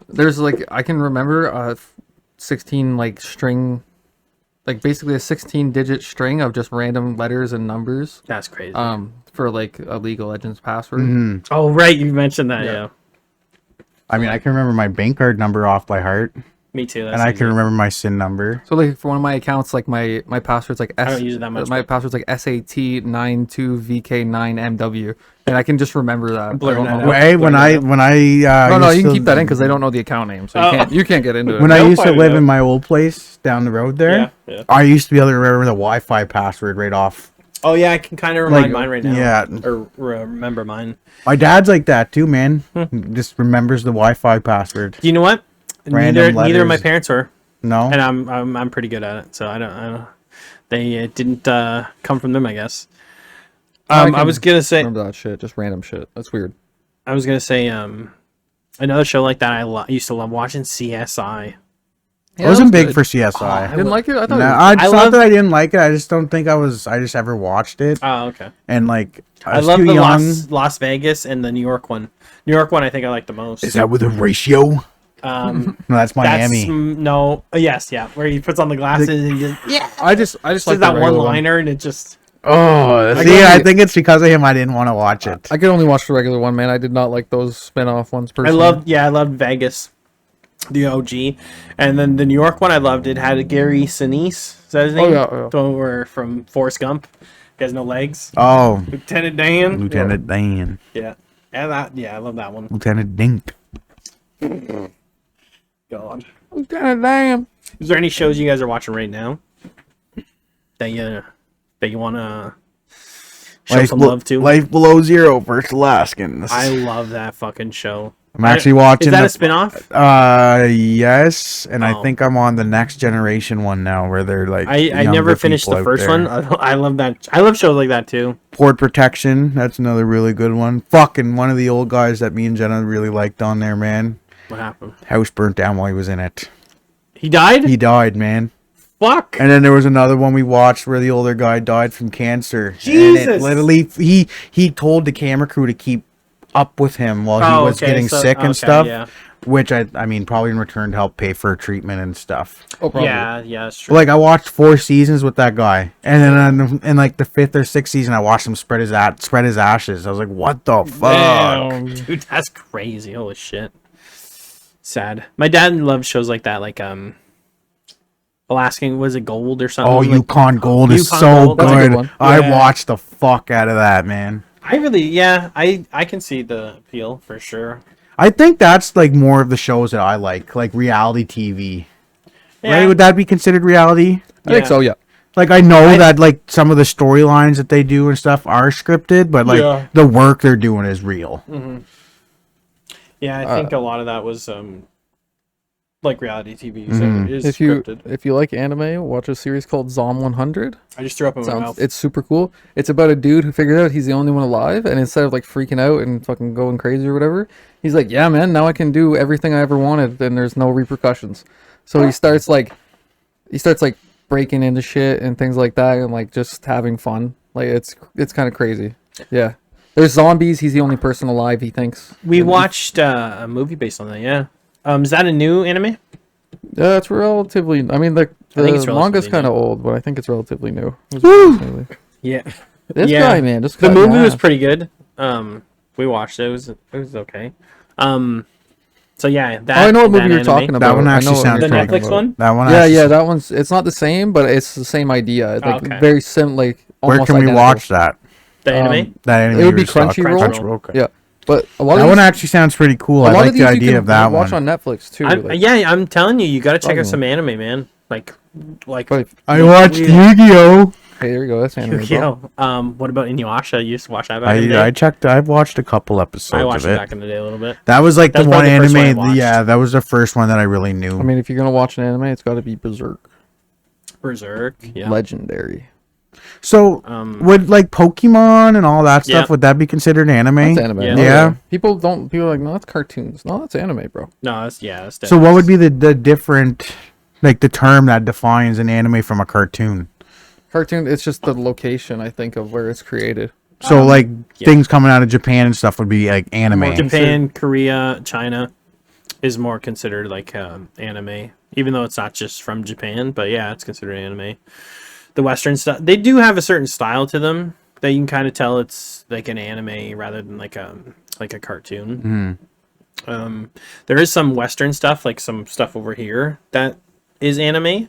there's like I can remember a 16 like string, like basically a 16-digit string of just random letters and numbers. That's crazy. For like a League of Legends password. Mm-hmm. Oh right, you mentioned that. Yeah. Yeah, I mean, I can remember my bank card number off by heart, me too. That's and I easy. can remember my SIN number. So like for one of my accounts, like my password's like don't use it that much, My but- password's like SAT92VK9MW, and I can just remember that. Blur I don't that know. out. Way when I No, used you can to- keep that in because they don't know the account name, so Oh. you can't get into it. when I They'll used to find it live out. in my old place down the road there. Yeah. I used to be able to remember the Wi-Fi password right off. Oh yeah, I can kind of remind Like, mine right now. yeah. Or remember mine. My dad's like that too, man. Just remembers the Wi-Fi password. Do you know what? Random Neither of my letters. parents were, No, and I'm pretty good at it. So I don't. They didn't come from them, I guess. I was gonna say. Remember that shit? Just random shit. That's weird. I was gonna say. Another show like that used to love watching CSI. Yeah, I wasn't that was big good. for CSI. I didn't like it. I thought No, it was I just I thought love- that I didn't like it. I just don't think I just ever watched it. Oh, okay. And like, I I was love too the young. Las Vegas and the New York one. New York one I think I like the most. Is that with a ratio? Um, No, that's Miami. no. Yes, yeah. Where he puts on the glasses and just I just says like that one liner and it just. Oh, I see, can I only- think it's because of him. I didn't want to watch it. I could only watch the regular one, man. I did not like those spin-off ones I personally. loved Vegas, the OG, and then the New York one I loved. It had Gary Sinise. Is that his name? yeah, yeah. The one where from Forrest Gump. He has no legs. Oh, Lieutenant Dan. Lieutenant Dan, Yeah. I love that one. Lieutenant Dink. God. Damn. Is there any shows you guys are watching right now that you want to show some love to? Life Below Zero, First Alaskans. I love that fucking show. I'm actually watching. Is that the, a spin-off? Yes, and I Oh. think I'm on the Next Generation one now, where they're like. I younger never finished people the out first there. one. I love that. I love shows like that too. Port Protection. That's another really good one. Fucking one of the old guys that me and Jenna really liked on there, man. What happened? House burnt down while he was in it. He died? He died, man. Fuck. And then there was another one we watched where the older guy died from cancer. And Jesus. it literally, he told the camera crew to keep up with him while he was getting sick and stuff. Yeah. Which I mean, probably in return to help pay for treatment and stuff. Oh, probably. Yeah, that's true. Like I watched 4 seasons with that guy, and then in like the 5th or 6th season, I watched him spread his ashes. I was like, what the fuck? Damn, dude, that's crazy. Holy shit. Sad. My dad loved shows like that, like Alaskan, was it Gold or something? Oh, like, Yukon Gold is Yukon so Gold. That's a good good. one. I Yeah. watched the fuck out of that, man. I can see the appeal for sure. I think that's like more of the shows that I like reality TV. Yeah. Right? Would that be considered reality? I think so, yeah. Like I know that like some of the storylines that they do and stuff are scripted, but like Yeah. the work they're doing is real. Yeah, I think a lot of that was like reality TV. So Mhm. it is If you scripted. like anime, watch a series called Zom 100. I just threw up in my mouth. It's super cool. It's about a dude who figured out he's the only one alive, and instead of like freaking out and fucking going crazy or whatever, he's like, "Yeah, man, now I can do everything I ever wanted, and there's no repercussions." So he starts like breaking into shit and things like that, and like just having fun. Like it's kind of crazy. Yeah, there's zombies. He's the only person alive. He thinks. We watched a movie based on that. Yeah. Is that a new anime? Yeah, it's relatively. I mean, the I think it's manga's relatively kind of new. old, but I think it's relatively new. Yeah. This Yeah. guy, man, just The cut movie in was half. pretty good. We watched it. It was okay. So yeah, that. Oh, I know what that movie you're anime. talking about. That one I actually know what sounds you're The pretty talking Netflix about. one. That one. Yeah, actually- yeah, that one's. It's not the same, but it's the same idea. It's like Okay. very sim. Like Where almost can we identical. watch that? The anime. That anime It would you be were just talking- Crunchyroll. okay. Yeah, but a lot That of one these, actually sounds pretty cool. a I lot like of the these you idea can of that watch one. on Netflix too. I'm, like, yeah, I'm telling you, you gotta check out Probably. some anime, man. Like. but I watched Yu-Gi-Oh. hey, there you go. That's anime. Bro. Yu-Gi-Oh. What about Inuyasha? You used to watch that back in the day? I checked. I've watched a couple episodes I watched of it it. back in the day a little bit. That was like That's the one probably the first one I anime. watched. Yeah, that was the first one that I really knew. I mean, if you're gonna watch an anime, it's got to be Berserk. Berserk. Yeah. Legendary. so would like Pokemon and all that stuff? Yeah. Would that be considered anime? That's anime. Yeah. Oh, Yeah. People are like, no, that's cartoons. No, that's anime, bro. No, that's So what would be the different, like the term that defines an anime from a cartoon? Cartoon. It's just the location, I think, of where it's created. So like yeah. things coming out of Japan and stuff would be like anime. Japan, Korea, China is more considered like anime, even though it's not just from Japan. But yeah, it's considered anime. The Western stuff, they do have a certain style to them that you can kind of tell it's like an anime rather than like a cartoon. There is some Western stuff, like some stuff over here that is anime,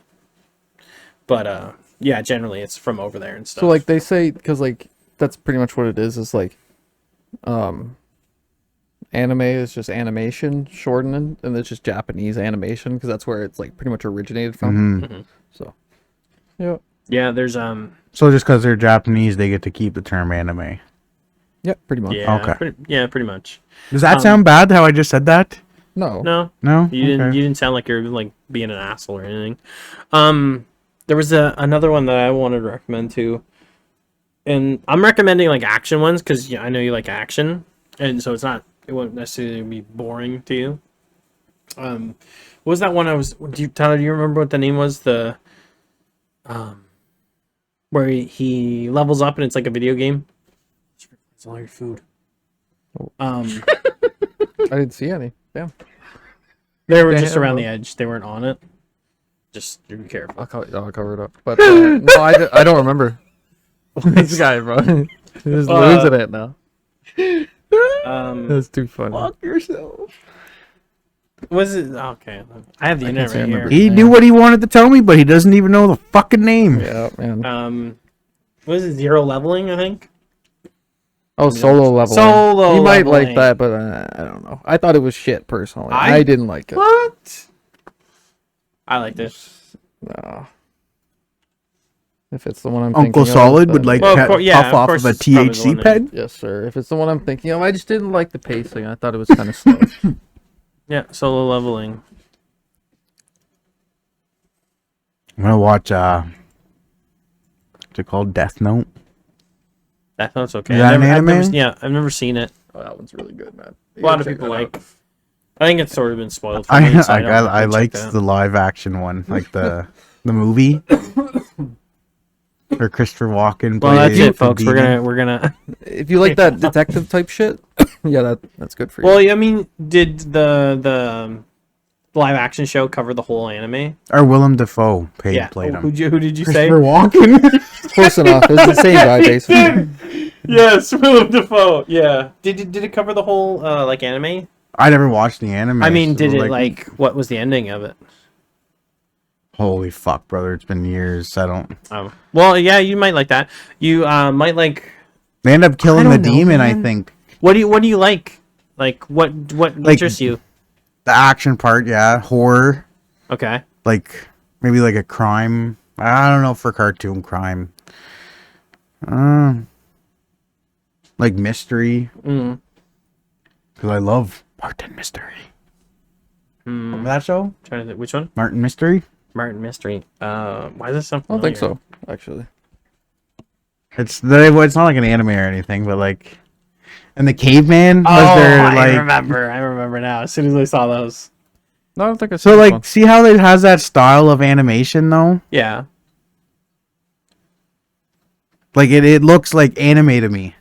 but yeah, generally it's from over there and stuff. So like they say, because like that's pretty much what it is. Is like, anime is just animation shortened, and it's just Japanese animation because that's where it's like pretty much originated from. So, yeah. Yeah, there's So just because they're Japanese, they get to keep the term anime. Yep, pretty much. yeah, Okay. pretty much. Does that sound bad? How I just said that? No. No, No. you Okay. didn't sound like you're like being an asshole or anything. There was another one that I wanted to recommend too, and I'm recommending like action ones because I know you like action, and so it won't necessarily be boring to you. What was that one I was? Tyler, do you remember what the name was? The where he levels up and it's like a video game. It's all your food. I didn't see any. Damn. They were just Damn. around the edge. They weren't on it. Just be careful. I'll cover it up. But no, I don't remember. This guy, bro. He's just losing it now. That's too funny. Fuck yourself. Was it okay? I have the internet say I right here. remember. He knew what he wanted to tell me, but he doesn't even know the fucking name. Yeah, man. What is it? Zero leveling, I think. Oh, solo leveling. Solo You might leveling. like that, but I don't know. I thought it was shit personally. I- I didn't like it. What? I liked it. No. If it's the one I'm Uncle thinking Solid of, would then like Well, of puff course- yeah, of off course of a it's probably the THC one that- pen. yes, sir. If it's the one I'm thinking of, I just didn't like the pacing. I thought it was kind of slow. Yeah, solo leveling. I'm gonna watch what's it called? Death Note. That sounds okay. Is that an I've never, anime? yeah, I've never seen it. Oh, that one's really good, man. A lot of people like. I think it's sort of been spoiled for me. I So I don't liked check that. the live action one, like the movie. Or Christopher Walken. Well, that's played it, folks. the demon. We're gonna. If you like that detective type shit, yeah, that's good for you. Well, I mean, did the live action show cover the whole anime? Or Willem Dafoe played Yeah. him. Who did you say? Christopher Walken. Close enough. It's the same guy, basically. Yes, Willem Dafoe. Yeah. Did it cover the whole like anime? I never watched the anime. I mean, so, did it like what was the ending of it? Holy fuck, brother! It's been years. I don't. Oh. Well, yeah, you might like that. You might like. They end up killing the don't know, demon. I man. think What do you like? Like what interests you? the action part, yeah, horror, Okay. like maybe like a crime. I don't know for cartoon crime. Like mystery, Mm. because I love Martin Mystery. Remember that show? Trying to think, which one? Martin Mystery. Martin Mystery. Why is this so I don't think familiar? so, actually. It's not like an anime or anything, but like, and the caveman was Oh, there I like. remember now. As soon as I saw those. No, I don't think I saw So this like, one. see how it has that style of animation though? Yeah. Like it looks like anime to me.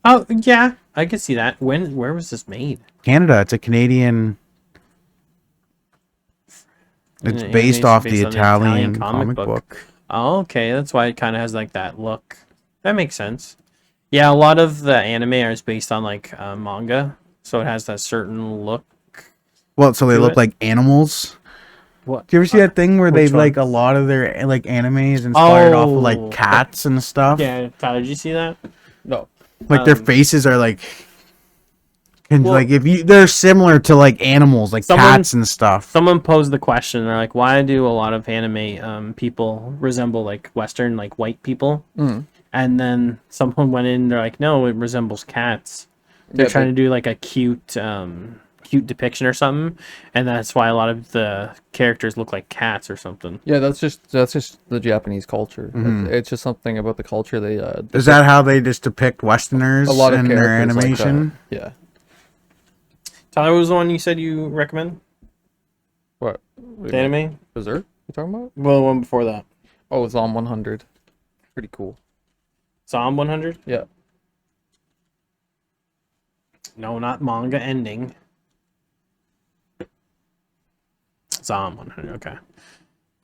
Oh yeah, I could see that. Where was this made? Canada. It's a Canadian. It's An based animation off based the on the Italian Italian comic comic book. Oh, okay, that's why it kind of has like that look. That makes sense. Yeah, a lot of the anime is based on like manga, so it has that certain look. Well, so they Do look it. like animals. What? Do you ever see that thing where they which like a one? lot of their like anime is inspired off of Oh. like cats and stuff? Yeah, Tyler, did you see that? No. Like their Um, faces are like, and well- like they're similar to like animals, like Someone- cats and stuff. Someone posed the question. They're like, "Why do a lot of anime people resemble like Western, like white people?" Mm. And then someone went in. They're like, "No, it resembles cats." They're Yeah, trying to do like a cute depiction or something, and that's why a lot of the characters look like cats or something. Yeah, that's just the Japanese culture. It's just something about the culture they Is that how they just depict Westerners a lot of in their characters like animation? that. Yeah. Tyler, what was the one you said you recommend? What? The anime? Berserk? You talking about? Well, the one before that. Oh, it's on 100. Pretty cool. Zom 100? Yeah. No, not manga ending. Zom 100. Okay.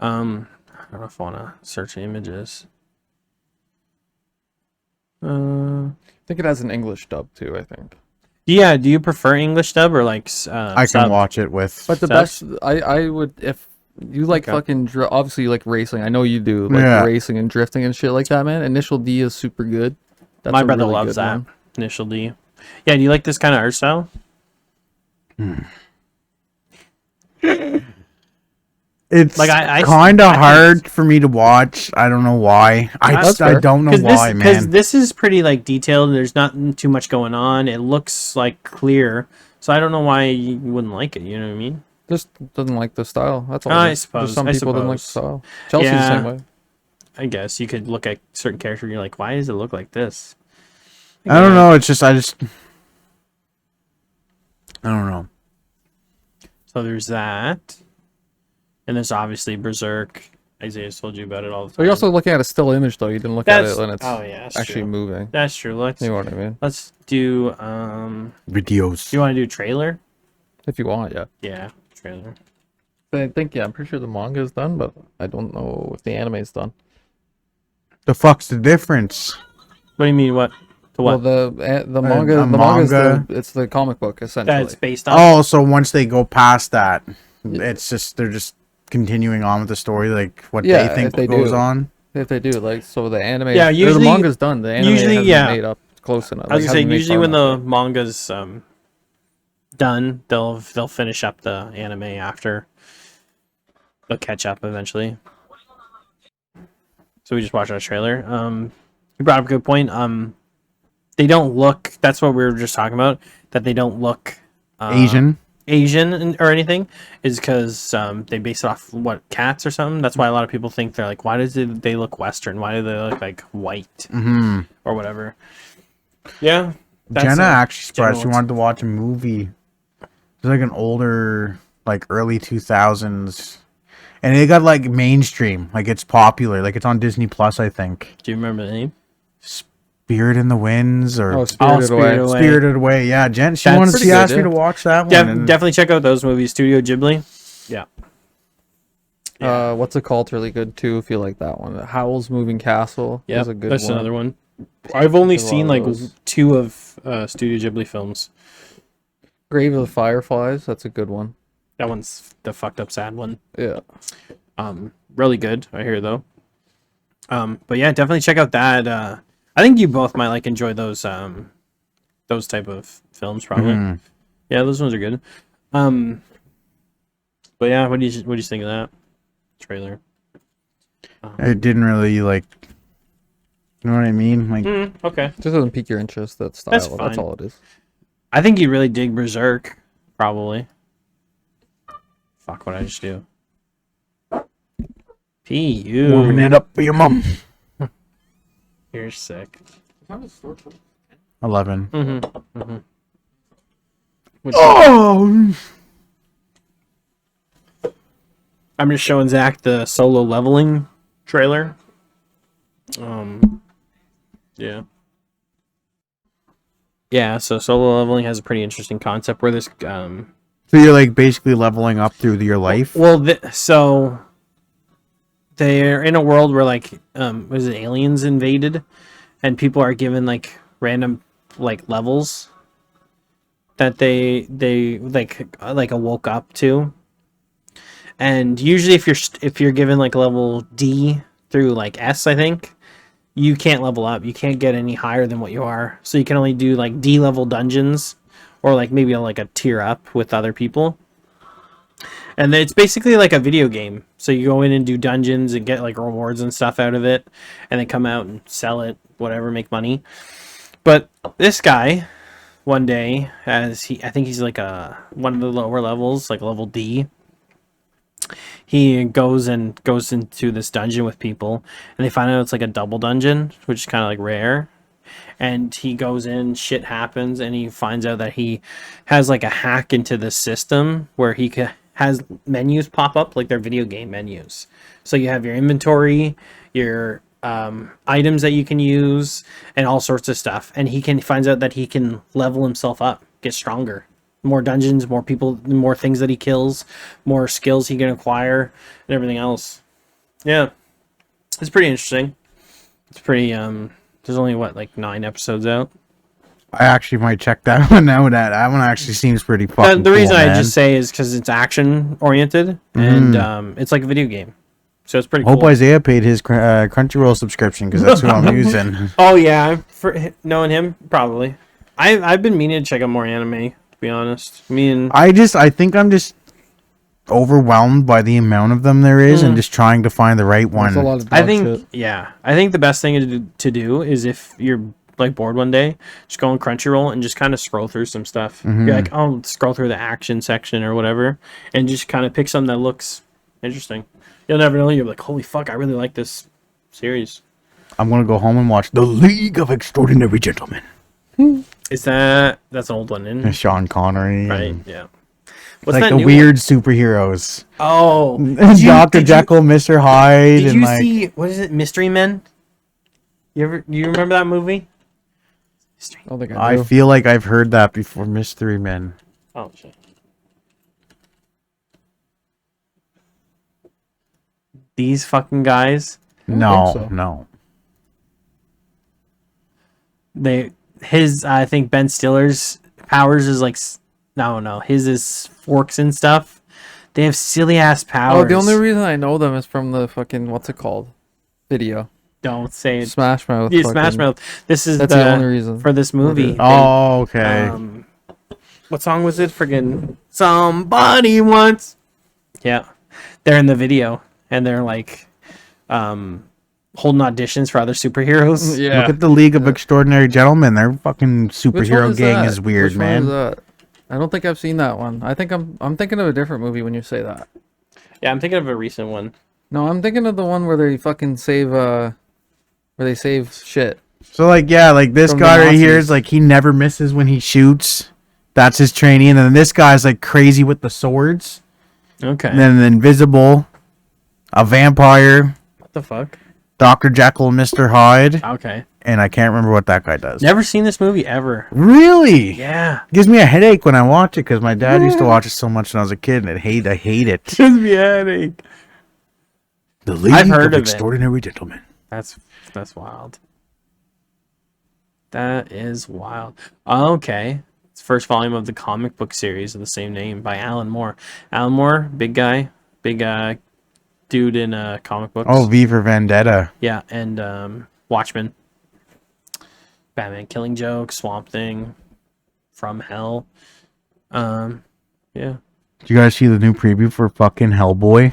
I don't know if I want to search images. I think it has an English dub too, I think. Yeah. Do you prefer English dub or like? I can watch it with. But the Subs? best, I would, if you like Okay. fucking, obviously you like racing. I know you do, like Yeah. racing and drifting and shit like that, man. Initial D is super good. That's My a brother really loves good that. one. Initial D. Yeah. Do you like this kind of art style? It's Like, I kind I of think hard for me to watch. I don't know why. That's I fair. don't know because why, man. this is pretty like detailed. There's not too much going on. It looks like clear, so I don't know why you wouldn't like it. You know what I mean? Just doesn't like the style. That's all. I it is. suppose. Just some I people didn't like the suppose. style. Chelsea's the Yeah. same way. I guess you could look at certain character and you're like, why does it look like this? I don't know. It's just I don't know. So there's that, and there's obviously Berserk. Isaiah's told you about it all the time. So you're also looking at a still image, though. You didn't look at it when it's that's actually true. moving. That's true. Let's You know what I mean? do. Videos. Do you want to do trailer? If you want, yeah. Yeah, trailer. I think, yeah, I'm pretty sure the manga is done, but I don't know if the anime is done. The fuck's the difference? What do you mean? What? To what? Well, the manga, a the manga is manga- it's the comic book essentially. That's based on. Oh, so once they go past that, it's just they're just continuing on with the story, like what Yeah, they think if they goes do. on. If they do, like, so the anime, Yeah, or usually- the manga's done. The anime usually, hasn't yeah. made up close enough. I was like, gonna say hasn't made usually far when enough the manga's done, they'll finish up the anime after. They'll catch up eventually. So we just watched our trailer. You brought up a good point. They don't look. That's what we were just talking about. That they don't look Asian. or anything is because they base it off what cats or something. That's why a lot of people think they're like, why they look Western? Why do they look like white Mm-hmm. or whatever? Yeah, that's Jenna actually Jenna expressed she wants- wanted to watch a movie. It's like an older, like early 2000s, and it got like mainstream, like it's popular, like it's on Disney Plus, I think. Do you remember the name? Spirit in the Winds or Oh, Spirited Spirited Away. Away. Spirited Away. Yeah, Jen. She That's wanted. pretty She good, asked me yeah. to watch that one. and Definitely check out those movies. Studio Ghibli. Yeah. What's it called? Really good too. If you like that one, Howl's Moving Castle Yeah, is a good that's one. another one. I've only There's a lot seen of like those. 2 of Studio Ghibli films. Grave of the Fireflies. That's a good one. That one's the fucked up sad one. Yeah. Really good. I hear though. But yeah, definitely check out that. I think you both might like enjoy those type of films probably. Mhm. Yeah, those ones are good. But yeah, what do you think of that trailer? It didn't really like. You know what I mean? Like, Okay. Just doesn't pique your interest. That style. That's That's fine. all it is. I think you really dig Berserk, probably. Fuck, what I just do? P.U. warming it up for your mom. You're sick. 11. Which- Oh, I'm just showing Zach the solo leveling trailer. Yeah. Yeah, so solo leveling has a pretty interesting concept where this so you're like basically leveling up through your life. well so they're in a world where like was it aliens invaded and people are given like random like levels that they like awoke up to. And usually if you're given like level D through like S, I think, you can't level up. You can't get any higher than what you are. So you can only do like D level dungeons or like maybe like a tier up with other people. And it's basically like a video game. So you go in and do dungeons and get like rewards and stuff out of it, and then come out and sell it, whatever, make money. But this guy, one day, I think he's like one of the lower levels, like level D. He goes into this dungeon with people, and they find out it's like a double dungeon, which is kind of like rare. And he goes in, shit happens, and he finds out that he has like a hack into the system where he has menus pop up like they're video game menus. So you have your inventory, your items that you can use, and all sorts of stuff. And he finds out that he can level himself up, get stronger. More dungeons, more people, more things that he kills, more skills he can acquire, and everything else. Yeah, it's pretty interesting. It's pretty. There's only like 9 episodes out. I actually might check that one out. That one actually seems pretty fucking The reason cool, I man. just say is because it's action oriented and it's like a video game, so it's pretty Hope cool. Isaiah paid his Crunchyroll subscription because that's who I'm using. Oh yeah, for knowing him, probably. I've been meaning to check out more anime. To be honest, I think I'm just overwhelmed by the amount of them there is and just trying to find the right one. There's a lot of I dog think, shit. yeah, I think the best thing to do is if you're like bored one day, just go on Crunchyroll and just kind of scroll through some stuff. You're like, oh, scroll through the action section or whatever, and just kind of pick something that looks interesting. You'll never know. You're like, holy fuck, I really like this series. I'm gonna go home and watch The League of Extraordinary Gentlemen. Is that's an old one, isn't it? Sean Connery. Right? and, Yeah. What's Like that the new weird superheroes. one? Oh, Dr. Jekyll, Mr. Hyde, Did and you like see what is it? Mystery Men. You remember that movie? I don't think I I do. feel like I've heard that before. Mystery Men. Oh shit. These fucking guys. No, think so. no. I think Ben Stiller's powers is like no, his is forks and stuff. They have silly ass powers. Oh, the only reason I know them is from the fucking what's it called video. Don't say it. Smash Mouth. Yeah, fucking- Smash Mouth. This is That's the only reason. for this movie. Oh, okay. What song was it? Friggin' Somebody Once. Yeah, they're in the video and they're like, holding auditions for other superheroes. Yeah. Look at the League of Extraordinary Gentlemen. Their fucking Which one superhero gang that? is weird, Which one man. is that? I don't think I've seen that one. I think I'm thinking of a different movie when you say that. Yeah, I'm thinking of a recent one. No, I'm thinking of the one where they fucking save where they save shit. So like, yeah, like this From the guy right here Nazis. is like he never misses when he shoots. That's his training, and then this guy's like crazy with the swords. Okay. And then invisible, a vampire, What the fuck? Dr. Jekyll, and Mr. Hyde, Okay. and I can't remember what that guy does. Never seen this movie ever. Really? Yeah. Gives me a headache when I watch it because my dad used to watch it so much when I was a kid, and I hate it. Gives me a headache. The League I've heard of it. Extraordinary Gentlemen. That's wild. That is wild. Okay. It's first volume of the comic book series of the same name by Alan Moore. Alan Moore, big guy, big dude in comic books. Oh, V for Vendetta. Yeah, and Watchmen, Batman Killing Joke, Swamp Thing, From Hell. Yeah. Did you guys see the new preview for fucking Hellboy?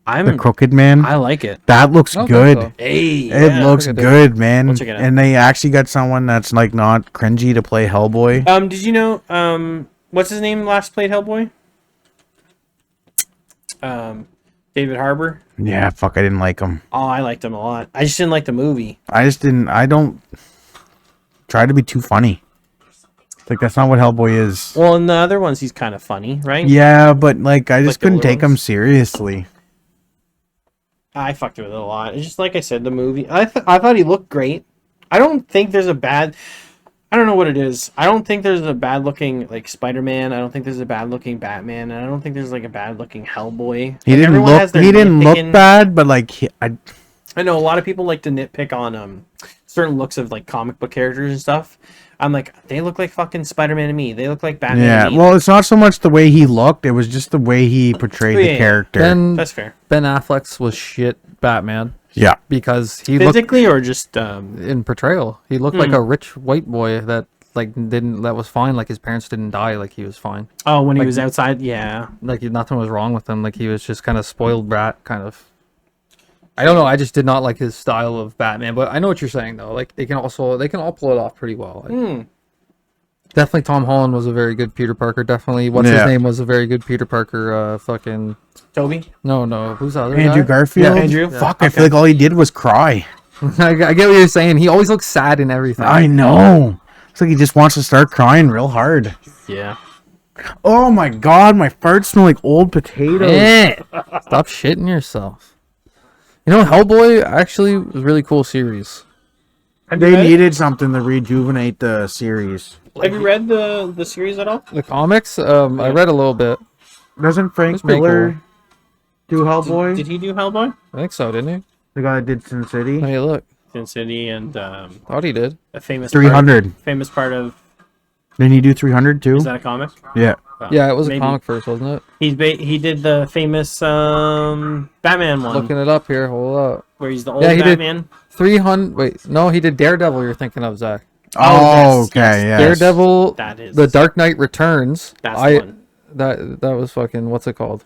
The Crooked Man? I like it. That looks I don't good. think so. Hey, It looks Look at good, man. We'll check it out. And they actually got someone that's like not cringy to play Hellboy. Did you know what's his name last played Hellboy? David Harbour. Yeah, fuck, I didn't like him. Oh, I liked him a lot. I just didn't like the movie. I don't try to be too funny. Like, that's not what Hellboy is. Well, in the other ones, he's kind of funny, right? Yeah, but like, I just the couldn't older take him ones? seriously. I fucked with it a lot. It's just like I said, the movie. I thought he looked great. I don't think there's a bad. I don't know what it is. I don't think there's a bad looking like Spider-Man. I don't think there's a bad looking Batman. And I don't think there's like a bad looking Hellboy. He Like, didn't everyone has look. their He didn't look nitpicking- bad, but like, I know a lot of people like to nitpick on certain looks of like comic book characters and stuff. I'm like, they look like fucking Spider-Man to me. They look like Batman. yeah. to me. Well, it's not so much the way he looked; it was just the way he portrayed Yeah, the yeah. character. That's fair. Ben Affleck's was shit Batman Yeah. because he looked Physically or just in portrayal. He looked like a rich white boy that that was fine. Like his parents didn't die. Like he was fine. oh, when he was outside, yeah. Like nothing was wrong with him. Like he was just kind of spoiled brat kind of. I don't know. I just did not like his style of Batman, but I know what you're saying though. Like they can all pull it off pretty well. Like, definitely Tom Holland was a very good Peter Parker. Definitely what's his Yeah. name was a very good Peter Parker. Fucking Toby. no. Who's the other Andrew guy? Garfield. Yeah, Andrew. Fuck, I feel like all he did was cry. I get what you're saying. He always looks sad in everything. I know. It's like he just wants to start crying real hard. Yeah. Oh my god, my farts smell like old potatoes. Stop shitting yourself. You know, Hellboy actually was a really cool series. They needed something to rejuvenate the series. Have you read the series at all? The comics, I read a little bit. Doesn't Frank That's pretty Miller do Hellboy? Did he do Hellboy? I think so, didn't he? The guy that did Sin City? Hey, look. Sin City and Thought he did. a famous 300. famous part of Didn't he do 300 too? is that a comic? Yeah. Yeah, it was maybe. a comic first, wasn't it? He did the famous Batman one Looking it up here. Hold up. where he's the old Yeah, he did. Batman. 300. Wait, no, he did Daredevil. You're thinking of Zach. Oh, yes, okay, yeah. Daredevil. That is The Dark Knight Returns. That's the one. That was fucking. What's it called?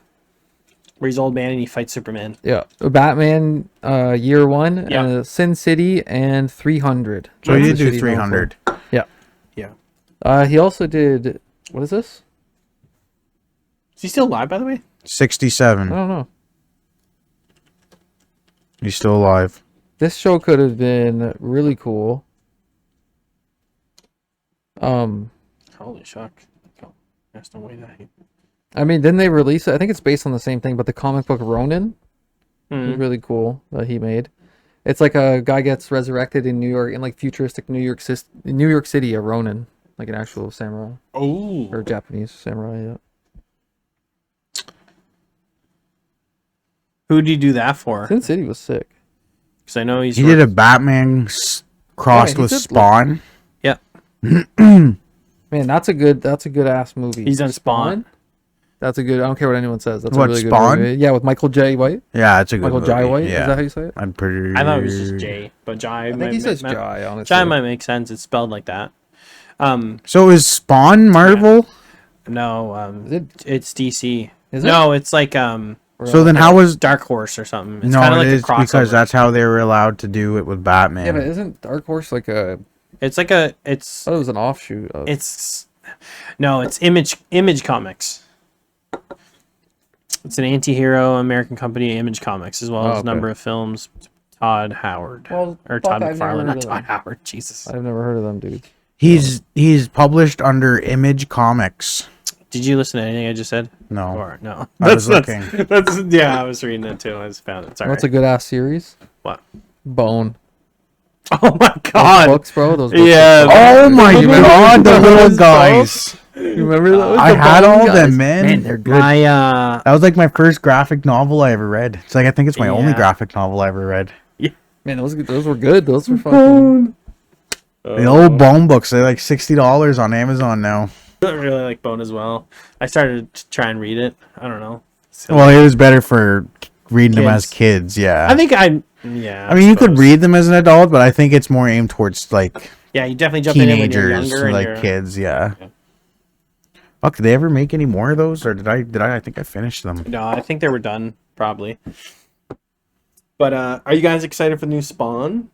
where he's old man and he fights Superman. Yeah, Batman, Year One, Yeah. Sin City, and 300. So he That's did the shit do he's known for. 300. Yeah. He also did. What is this? Is he still alive, by the way? 67. I don't know. He's still alive. This show could have been really cool. Holy shock. Oh, there's no way that. I mean, didn't they release it? I think it's based on the same thing, but the comic book Ronin was really cool that he made. It's like a guy gets resurrected in New York, in like futuristic New York City, a Ronin, like an actual samurai Oh. or Japanese samurai. Yeah. Who did you do that for? Sin City was sick. Because I know he's. He did a Batman crossed he with did, Spawn. Yeah. Man, that's a good ass movie. He's done Spawn. That's a good. I don't care what anyone says. That's What, a really Spawn? good movie. Yeah, with Michael J. White. Yeah, it's a good Michael movie. Jai White. Yeah. Is that how you say it? I'm pretty. I thought it was just Jay, but Jai. I think he says Jai. Honestly, Jai might make sense. It's spelled like that. So is Spawn Marvel? No, Is it? it's DC. Is it? No, it's like So then how was... Dark Horse or something. It's No, kind of it like is a crossover. because that's how they were allowed to do it with Batman. Yeah, but isn't Dark Horse like a? It's like a. It's I thought it was an offshoot. Of... it's. No, it's Image Comics. It's an anti-hero American company, Image Comics, as well as a okay. number of films. Todd Howard. Well, Or fuck, Todd I've never McFarlane, heard not of Todd them. Howard. Jesus. I've never heard of them, dude. He's published under Image Comics. Did you listen to anything I just said? No. Or no? I was looking. That's yeah, I was reading it too. I just found it. Sorry. What's a good ass series? What? Bone. Oh my Those god. books, bro. Those books. Yeah. Oh my god, the little guys. You remember those? I The had Bone all guys? them, man. Man, they're good. My That was like my first graphic novel I ever read. It's like I think it's my only Yeah. graphic novel I ever read. Man, those were good. Those were fucking. The old Bone books, they're like $60 on Amazon now. I really like Bone as well. I started to try and read it. I don't know. So, Well, it was better for reading them as Kids. kids, yeah. I think yeah. I mean, you could suppose. read them as an adult, but I think it's more aimed towards like Yeah, you definitely jump in it when you're teenagers, younger and like you're, kids, yeah. Yeah. Fuck, did they ever make any more of those, or did I? I think I finished them. No, I think they were done probably. But are you guys excited for the new Spawn?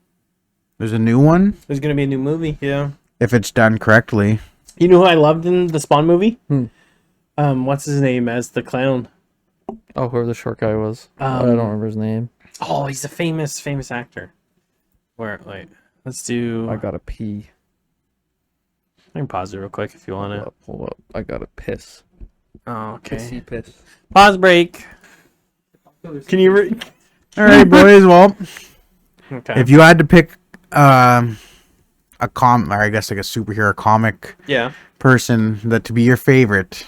There's a new one There's gonna be a new movie. Yeah. if it's done correctly. You know who I loved in the Spawn movie? Hmm. What's his name as the clown? Oh, whoever the short guy was. I don't remember his name. Oh, he's a famous actor. Where? Wait, let's do. I gotta pee. I can pause it real quick if you want to. Hold up. I gotta piss. Oh, okay. Pissy piss. Pause break. Can you? All right, boys. Well, Okay. if you had to pick or I guess like a superhero comic Yeah. person that to be your favorite,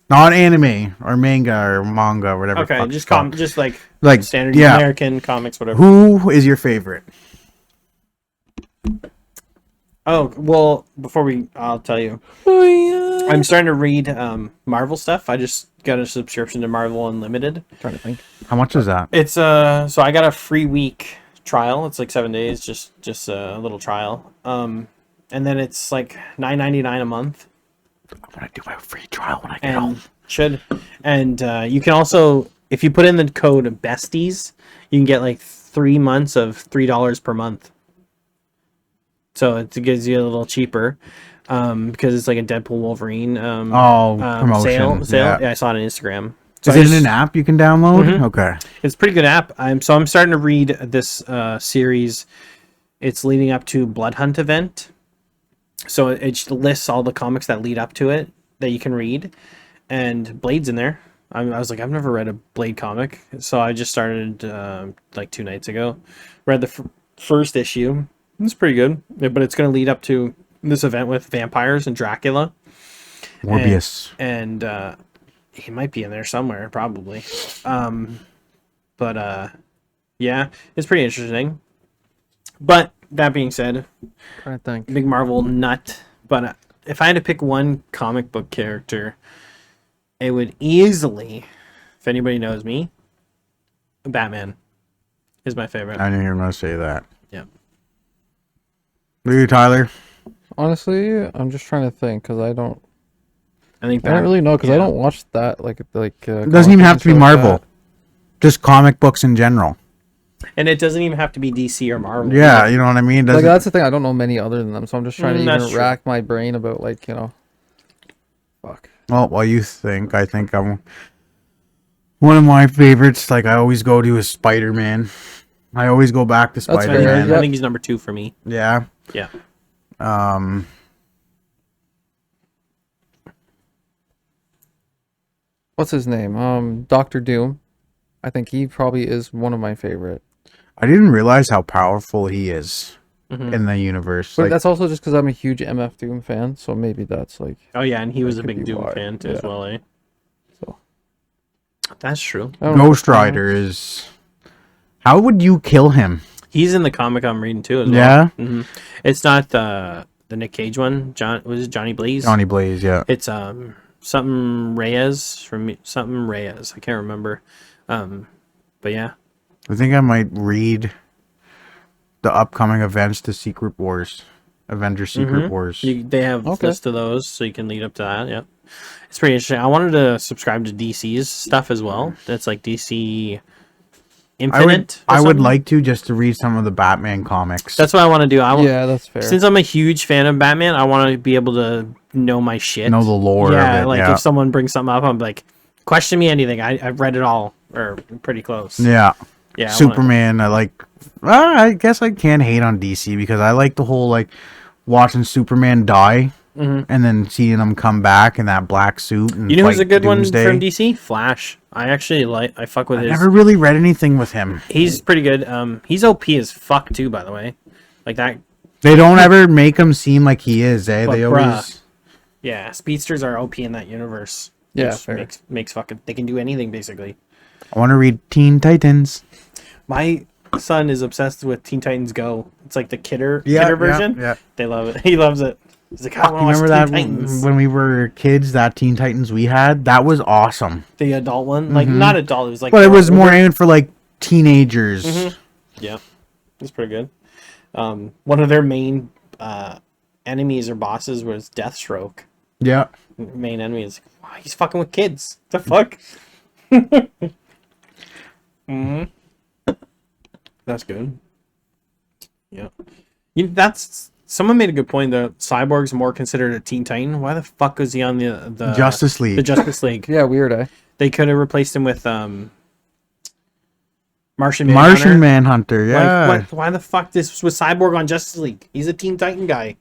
not anime or manga or manga or whatever. Okay. fuck Just it's called. just like standard yeah. American comics, whatever. Who is your favorite? Oh well, I'll tell you. I'm starting to read Marvel stuff. I just got a subscription to Marvel Unlimited. Trying to think. How much is that? It's so I got a free week trial. It's like 7 days, just a little trial. And then it's like $9.99 a month. I'm gonna do my free trial when I get home. And you can also, if you put in the code besties, you can get like 3 months of $3 per month. So it gives you a little cheaper because it's like a Deadpool Wolverine promotion. sale. Yeah, I saw it on Instagram. So Is it an app you can download? Mhm. Okay. It's a pretty good app. I'm starting to read this series. It's leading up to Blood Hunt event. So it just lists all the comics that lead up to it that you can read, and Blade's in there. I was like, I've never read a Blade comic, so I just started like 2 nights ago. Read the first issue. It's pretty good, yeah, but it's going to lead up to this event with vampires and Dracula. Morbius. And he might be in there somewhere, probably. Yeah, it's pretty interesting. But that being said, Trying to think. big Marvel nut. But if I had to pick one comic book character, it would easily, if anybody knows me, Batman is my favorite. I knew you were gonna say that. Yeah. What are you, Tyler? Honestly, I'm just trying to think because I don't I think really know because I yeah. don't watch that like. It doesn't even have to be Marvel. just comic books in general. And it doesn't even have to be DC or Marvel. Yeah, you know what I mean. Like that's the thing. I don't know many other than them, so I'm just trying to That's even true. rack my brain about like fuck. Well, while you think, I think I'm one of my favorites. Like I always go to is Spider-Man. I always go back to fair, Spider-Man. yeah. I think he's number 2 for me. Yeah. Yeah. What's his name? Doctor Doom. I think he probably is one of my favorite. I didn't realize how powerful he is in the universe. But Like, that's also just because I'm a huge MF Doom fan, so maybe that's like. Oh yeah, and he was a could big be Doom why. fan too, as Yeah. well, eh? So. That's true. I don't know. Ghost Rider is. How would you kill him? He's in the comic I'm reading too, as well. Yeah? hmm It's not the Nick Cage one. Was it Johnny Blaze? Johnny Blaze, yeah. It's something Reyes from something Reyes. I can't remember. But yeah. I think I might read the upcoming events to Secret Wars. Avengers Secret Wars. They have Okay. lists of those, so you can lead up to that. Yep, it's pretty interesting. I wanted to subscribe to DC's stuff as well. That's like DC Infinite. I would something. like to just to read some of the Batman comics. That's what I want to do. Yeah, that's fair. Since I'm a huge fan of Batman, I want to be able to know my shit. know the lore Yeah, of it. like yeah. if someone brings something up, I'm like, question me anything. I've read it all, or pretty close. Yeah. Yeah, I wanna- Superman, I like. I guess I can't hate on DC because I like the whole like watching Superman die and then seeing him come back in that black suit. And You know who's fight a good Doomsday. one from DC? Flash. I actually I fuck with I his. never really read anything with him. He's pretty good. He's OP as fuck too, by the way. Like that. They don't ever make him seem like he is, eh? But They bruh. always. Yeah, speedsters are OP in that universe. Yeah, Which fair. makes fucking. They can do anything basically. I want to read Teen Titans. My son is obsessed with Teen Titans Go. It's like the kidder Yeah, version. yeah. They love it. He loves it. He's like, I Fuck, want you to watch remember that Teen Titans. when we were kids? That Teen Titans we had, that was awesome. The adult one, like not adult. It was like. But it was older. more aimed for like teenagers. Yeah, it's pretty good. One of their main enemies or bosses was Deathstroke. Yeah. Main enemy is wow, he's fucking with kids. The fuck? That's good. Yeah. That's someone made a good point. The Cyborg's more considered a Teen Titan. Why the fuck was he on the Justice League. The Justice League. Yeah, weird, eh? They could have replaced him with Martian Martian Manhunter. Manhunter, yeah. Like, why the fuck this was Cyborg on Justice League? He's a Teen Titan guy.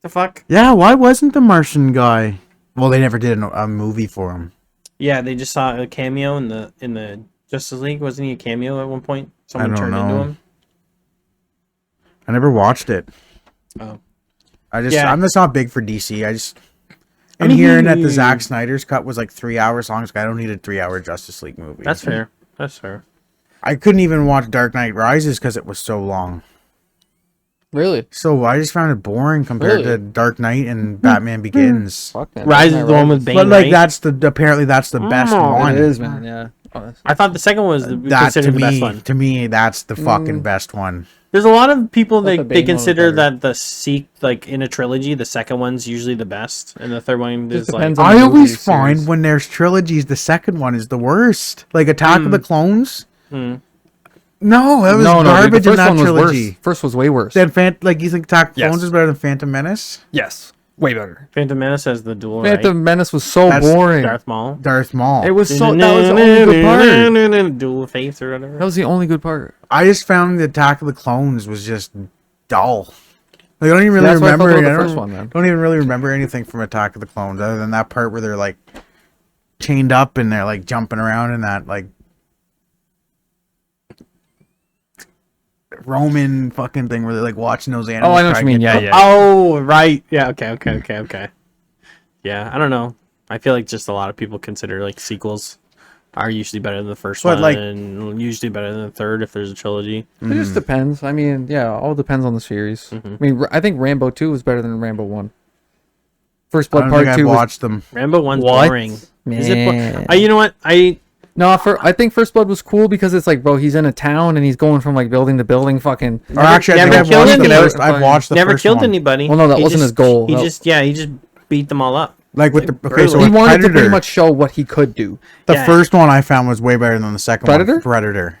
The fuck? Yeah, why wasn't the Martian guy? Well, they never did a movie for him. Yeah, they just saw a cameo in the Justice League. Wasn't he a cameo at one point? Someone don't turned into know. him. I never watched it. Oh. I'm just not big for DC. And mean, hearing that the Zack Snyder's cut was like 3 hours long, it's like, I don't need a 3-hour Justice League movie. That's fair. That's fair. I couldn't even watch Dark Knight Rises because it was so long. Really? So I just found it boring compared Really? to Dark Knight and Batman Begins. Fuck, man. Rise Isn't is that the one right? with Bane, But like right? apparently that's the best Oh, one. It is, man. Yeah. Honestly. I thought the second one was That considered the best one. to me, that's the fucking best one. There's a lot of people Thought the they Bane one was consider better. that like in a trilogy, the second one's usually the best, and the third one is Just like depends on- I the always movie find series. when there's trilogies, the second one is the worst. Like Attack of the Clones. No, that was No, dude, garbage the in first that one was trilogy. worse. First was way worse. Then like you think Attack of the Yes. Clones is better than Phantom Menace? Yes, way better. Phantom Menace has the duel. Phantom Menace was so That's boring. Darth Maul. Darth Maul. It was so. That was the only good part. Duel of Fates or whatever. That was the only good part. I just found the Attack of the Clones was just dull. Like, I don't even really That's what I felt remember. about the I first don't, one, man. don't even really remember anything from Attack of the Clones other than that part where they're like chained up and they're like jumping around in that like Roman fucking thing where they're like watching those animals. Oh, I know what try you to mean. get- Yeah, yeah. Oh, right. Yeah, okay. Yeah, I don't know. I feel like just a lot of people consider like sequels are usually better than the first But, one, like- and usually better than the third if there's a trilogy. It just depends. I mean, yeah, all depends on the series. I mean, I think Rambo 2 was better than Rambo 1. First I Blood don't Part think 2 I've was watched them. Rambo 1's What? boring. Is it Man. you know what? I think First Blood was cool because it's like, bro, he's in a town and he's going from like building to building, fucking. Or actually, I never think I've killed watched the anyone. first. I've watched the Never first killed one. anybody. Well, no, that He wasn't just- his goal. He No. just beat them all up. Like with the so He with wanted to Predator, pretty much show what he could do. the Yeah. first one I found was way better than the second Predator? one. Predator.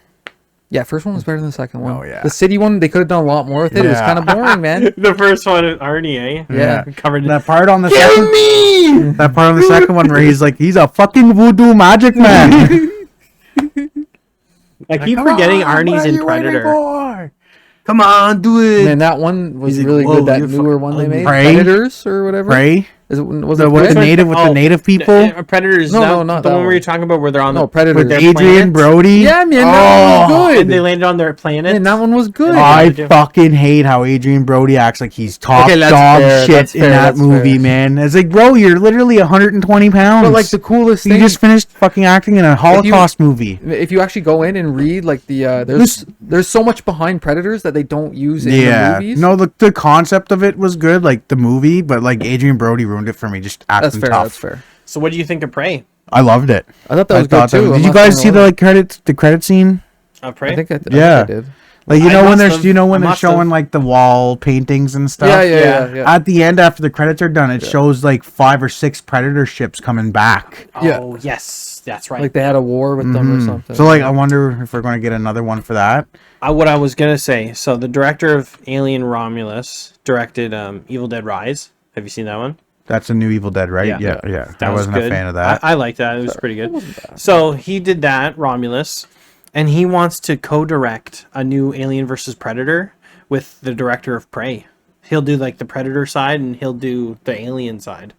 Yeah, first one was better than the second one. Oh, yeah. The city one, they could have done a lot more with it. It was Yeah. kind of boring, man. The first one is Arnie, eh? Yeah. Covered in That part on the second, that part on the second one where he's like, he's a fucking voodoo magic man. I keep forgetting Arnie's in Predator. Come on, do it. Man, that one was He's like, really "Whoa, good. That you're newer fucking one they ugly." made, Prey? Predators or whatever. Prey? Is it was The it what? Prey? The native with the native people? Predators. No, that, no, not the that one where one. you're talking about where they're on No, the Predators. With their Adrian planet? Brody? Yeah, man, that one was and they good. landed on their planet. Man, that one was good. I do. fucking hate how Adrian Brody acts like he's top Okay, that's dog fair, shit that's in fair, that that's movie, fair. man. It's like, bro, you're literally 120 pounds. But like the coolest you thing, just finished fucking acting in a Holocaust movie. if you actually go in and read like the there's so much behind Predators that they don't use in the Yeah. movies. No, the concept of it was good, like the movie, but like Adrian Brody ruined it for me. Just that's acting fair. tough. That's fair. So what do you think of Prey? I loved it. I thought that was thought good too. Did I'm you not guys gonna see the lie. like the credit scene? Prey? I think I Yeah. did. Like you I know when must there's have. you know when I they're must have. showing like the wall paintings and stuff. Yeah. At the end, after the credits are done, it shows like 5 or 6 Predator ships coming back. Yeah. Oh, yes. That's right. Like they had a war with them or something. So like, I wonder if we're going to get another one for that. What I was going to say. So the director of Alien Romulus directed Evil Dead Rise. Have you seen that one? That's a new Evil Dead, right? Yeah. Yeah. That I was wasn't good. a fan of that. I liked that. It was pretty good. So he did that, Romulus, and he wants to co-direct a new Alien versus Predator with the director of Prey. He'll do like the Predator side, and he'll do the Alien side.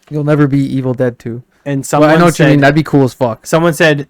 You'll never be Evil Dead 2. And Well, someone I know what you mean. said, That'd be cool as fuck. someone said,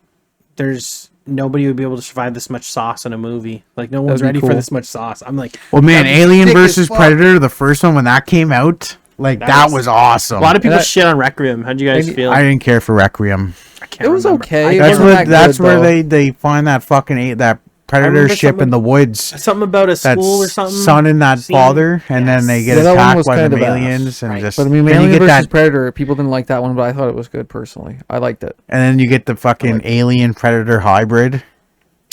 "There's nobody would be able to survive this much sauce in a movie. Like no one's That'd be ready for cool. this much sauce." I'm like, Well, man, that'd be Alien sick as versus fuck. Predator, the first one when that came out, like That that was- was awesome. A lot of people And I- shit on Requiem. How'd you guys And feel? I didn't care for Requiem. I can't It was remember. okay. I It That's can't wasn't where that that's good, where though. they find that fucking that Predator remember ship something- in the woods. something about a That school or something. son and that Scene? father, and then they get Yeah, that one attacked was by kind the of ass. aliens, and Right. just But I mean, then you Alien get versus that, Predator, people didn't like that one, but I thought it was good personally. I liked it. and then you get the fucking alien predator hybrid.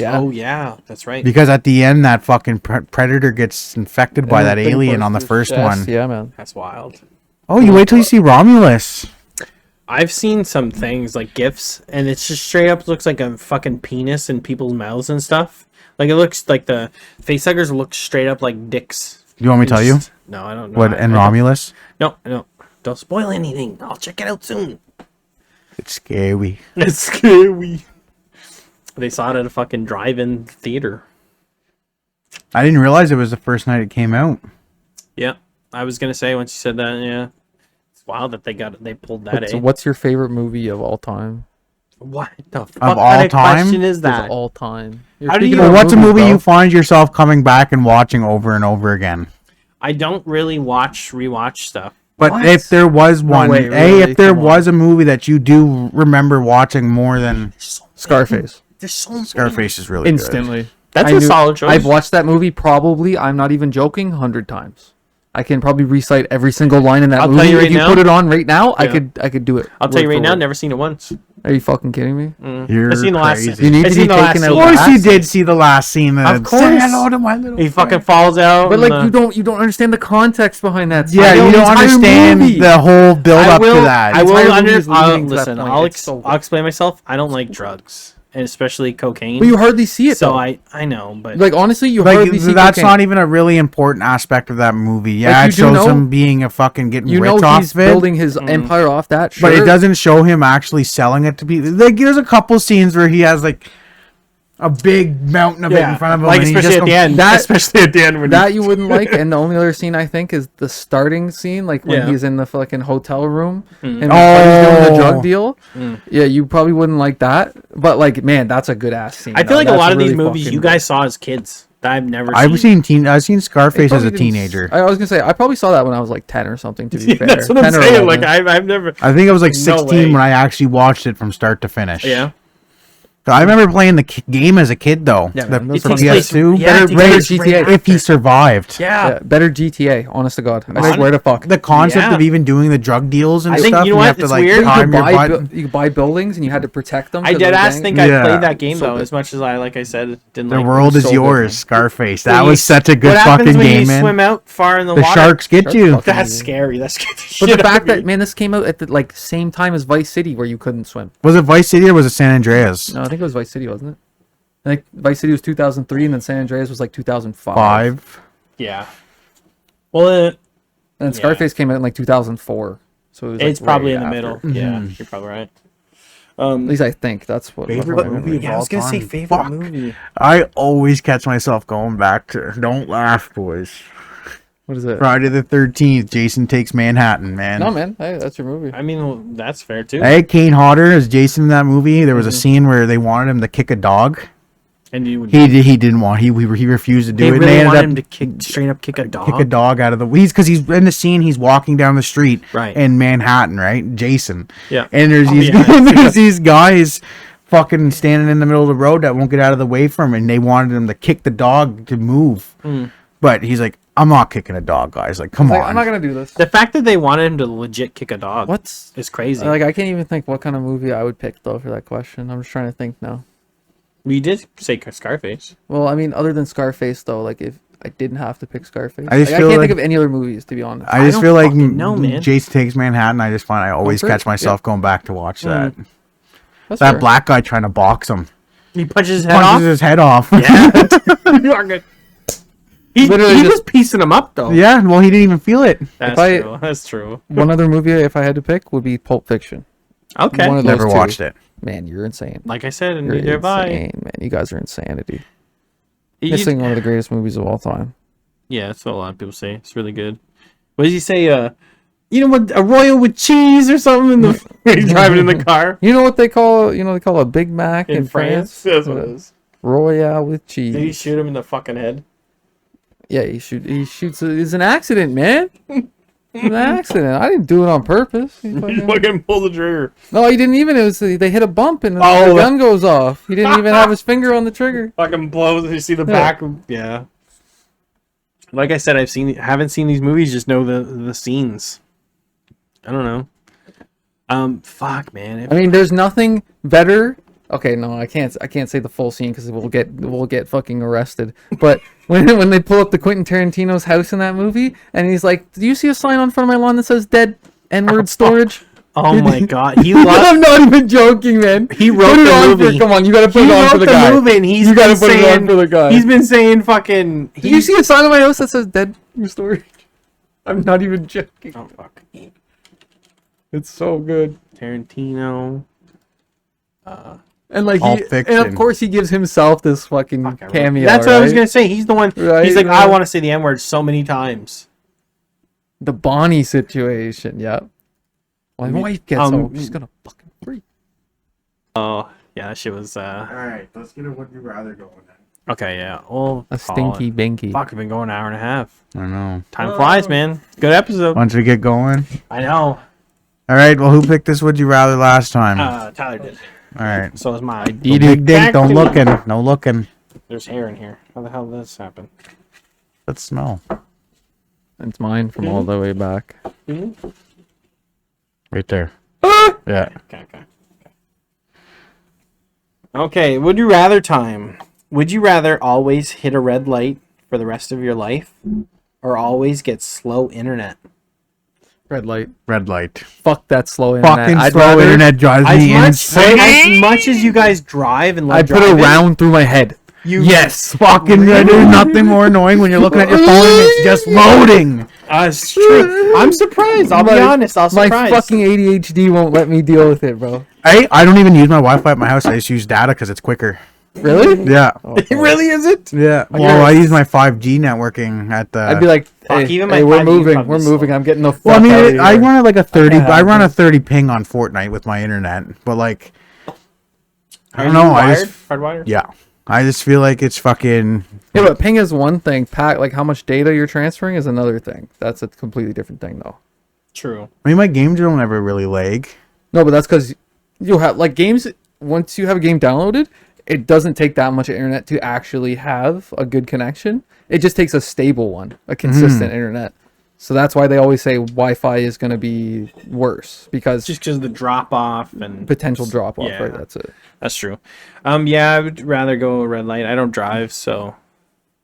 Yeah. Oh yeah, that's right. Because at the end, that fucking predator gets infected by Yeah, that thing alien burst on the his first chest. one. Yeah, man. That's wild. Oh, you wait till you see Romulus. I've seen some things like GIFs, and it's just straight up looks like a fucking penis in people's mouths and stuff. Like it looks like the facehuggers look straight up like dicks. You want me to tell you Just- No, I don't know. what? I And don't- Romulus, No, don't spoil anything. I'll check it out soon. it's scary. It's scary. They saw it at a fucking drive-in theater. I didn't realize it was the first night it came out. Yeah, I was gonna say once you said that. Yeah, it's wild that they pulled that. What's your favorite movie of all time? What the fuck all kind of time? question is Of that? all time. You're How do thinking you- Well, about what's a movies, movie bro. you find yourself coming back and watching over and over again? I don't really rewatch stuff. But What? if there was one, way, really? if there Come on. was a movie that you do remember watching more than Scarface? There's so many. Scarface is really good. Instantly. That's I a knew- solid choice. I've watched that movie probably, I'm not even joking, 100 times. I can probably recite every single line in that I'll movie. tell you right if you now- put it on right now, Yeah. I could do it. I'll tell you word right for now, word. never seen it once. Are you fucking kidding me? You're I've seen the last crazy. scene. You need I've to seen be the last taken scene. Of out. course you last did see the last scene. Of Say course. hello to my little He friend. fucking falls out. But and, like you don't understand the context behind that. Yeah, I know you the don't entire understand movie. the whole build I up will. to that. I will entire movie is leading to that listen. point. I'll It's so I'll explain myself. I don't like drugs, and especially cocaine. But you hardly see it so though. I know, but Like honestly, you Like hardly see that's cocaine. not even a really important aspect of that movie. Yeah, Like, it you do shows know- him being a fucking getting You rich know off he's of it, building his empire off that. but sure. it doesn't show him actually selling it to people. Like there's a couple scenes where he has like a big mountain of it in front of him, like and he especially just at the goes- end. That- especially at the end when That you wouldn't like, and the only other scene I think is the starting scene, like when Yeah. he's in the fucking hotel room and he's doing Oh. the drug deal. Yeah, you probably wouldn't like that, but like, man, that's a good ass scene. I feel though. like a That's lot of these really movies fucking you guys saw as kids that I've never I've seen. I've seen Scarface as Probably a didn't- teenager. I was gonna say I probably saw that when I was like 10 or something. To be fair, That's what I'm 10 or saying. 11. Like I've never. I think I was like No 16 way. when I actually watched it from start to finish. Yeah. I remember playing the game as a kid, though. Yeah, the man, those PS2. Yeah, Better GTA. If he survived. Yeah, better GTA. Honest to God, I Hon- swear to fuck. The concept Yeah. of even doing the drug deals and I think- stuff. you know and what? have to It's like weird. time your butt. You could buy buildings and you had to protect them. I 'cause dead of the ass gang. think I Yeah. played that game So though, good. as much as I like I said didn't The like. world is so good, yours, man. Scarface. When That you- was such a good what happens fucking when game, you man. swim out far in the The water? sharks get Sharks you. fucking- That's scary. That scared the But shit the out fact of me. that man, this came out at the like same time as Vice City, where you couldn't swim. Was it Vice City or was it San Andreas? No, I think it was Vice City, wasn't it? I think Vice City was 2003, and then San Andreas was like 2005. 5. Yeah. Well, And Scarface came out in like 2004. So it was it's like probably right in the after. middle. Yeah, Mhm. you're probably right. At least I think that's what. Favorite what I movie remember. of Yeah, I all was gonna say time. favorite Fuck. movie. I always catch myself going back to. Don't laugh, boys. What is it? Friday the 13th. Jason Takes Manhattan. Man. No, man. Hey, that's your movie. I mean, well, that's fair too. Hey, Kane Hodder as Jason in that movie. There was Mm-hmm. a scene where they wanted him to kick a dog. And you would. He didn't want. He refused to do They it. and really they wanted ended him up to kick straight up kick a dog. kick a dog out of the. Because he's in the scene. He's walking down the street Right. in Manhattan, right? Jason. Yeah. And there's Oh, these yeah. there's these guys fucking standing in the middle of the road that won't get out of the way from him. And they wanted him to kick the dog to move. But he's like, I'm not kicking a dog, guys. Like, come Like, on. I'm not gonna do this. The fact that they wanted him to legit kick a dog. What's is crazy. like? I can't even think what kind of movie I would pick though for that question. I'm just trying to think now. We did say Scarface. Well, I mean, other than Scarface though, like if I didn't have to pick Scarface, I just I feel can't like- think of any other movies to be honest. I just don't feel like fucking know, man. Jason Takes Manhattan. I just find I always Comfort? catch myself going back to watch that. That's That fair. black guy trying to box him. He punches his head Punches off. his head off. You are good. He Literally was just- piecing him up though. Yeah, well, he didn't even feel it. That's I- true. That's true. One other movie, if I had to pick, would be Pulp Fiction. Okay. One of those Never two. watched it. Man, you're insane. Like I said, and You're neither have I. insane, man. You guys are insanity. You- Missing one of the greatest movies of all time. Yeah, that's what a lot of people say. It's really good. What did he say? You know what? A royal with cheese or something in the he's driving in the car You know what they call? You know they call a Big Mac in France. That's what it is. Royale with cheese. Did he shoot him in the fucking head? Yeah, he shoots. It's an accident, man. It's an accident. I didn't do it on purpose. He He fucking- fucking pulled the trigger. No, he didn't even. It was they hit a bump and Oh. the gun goes off. He didn't even have his finger on the trigger. Fucking blows. You see the Yeah. back. Yeah. Like I said, haven't seen these movies. Just know the scenes. I don't know. Fuck, man. I mean, there's nothing better. Okay, no, I can't say the full scene because we'll get fucking arrested. But when they pull up to Quentin Tarantino's house in that movie, and he's like, "Do you see a sign on front of my lawn that says dead N-word storage?" Oh my god, he I'm loved. not even joking, man. He wrote Put it the on movie. For, come on, you gotta put He it on wrote for the the guy. movie, and he's You gotta been put it on saying for the guy. He's been saying fucking. Did you see a sign on my house that says dead storage? I'm not even joking. Oh fuck. It's so good. Tarantino. And like Pulp and of Fiction. course he gives himself this fucking cameo. That's what I was right? gonna say. He's the one. Right, he's like, right. I want to say the N word so many times. The Bonnie situation, yeah. My wife gets home, she's gonna fucking freak. Oh yeah, that shit was. Alright, let's get a would you rather going then. Okay, yeah. Well, A stinky binky. Fuck, we've been going an hour and a half. I know. Time flies, man. Good episode. Once we get going. I know. Alright, well, who picked this would you rather last time? Tyler did. Alright. So is mine. Big dink, don't looking. No looking. There's hair in here. How the hell did this happen? Let's smell. It's mine from all the way back. Right there. Yeah. Okay. Okay, would you rather time? Would you rather always hit a red light for the rest of your life or always get slow internet? Red light. Red light. Fuck that slow internet. Fucking I'd slow rather- internet drives me insane. As much as you guys drive and love I'd put a driving, round through my head. Yes, fucking there's nothing more annoying when you're looking at your phone and it's just loading. It's true. I'm surprised. I'll be My- honest. I'm My surprised. fucking ADHD won't let me deal with it, bro. I don't even use my Wi-Fi at my house. I just use data because it's quicker. Really? Yeah. It really isn't. Yeah. Well, I use my 5G networking at the. I'd be like, Fuck, hey, even my hey, we're 5G moving. probably We're slow. moving. I'm getting the fuck well, I out of mean, here. I run at like a 30. Yeah. I run a 30 ping on Fortnite with my internet, but like, I don't know. I just Hardwired. yeah. I just feel like it's fucking. Yeah, but ping is one thing. Pack like how much data you're transferring is another thing. That's a completely different thing, though. True. I mean, my games don't ever really lag. No, but that's because you'll have like games. once you have a game downloaded, it doesn't take that much internet to actually have a good connection. It just takes a stable one, a consistent internet. So that's why they always say Wi-Fi is going to be worse because Just because of the drop off and potential drop off. Yeah. Right, that's it. That's true. Yeah, I would rather go red light. I don't drive, so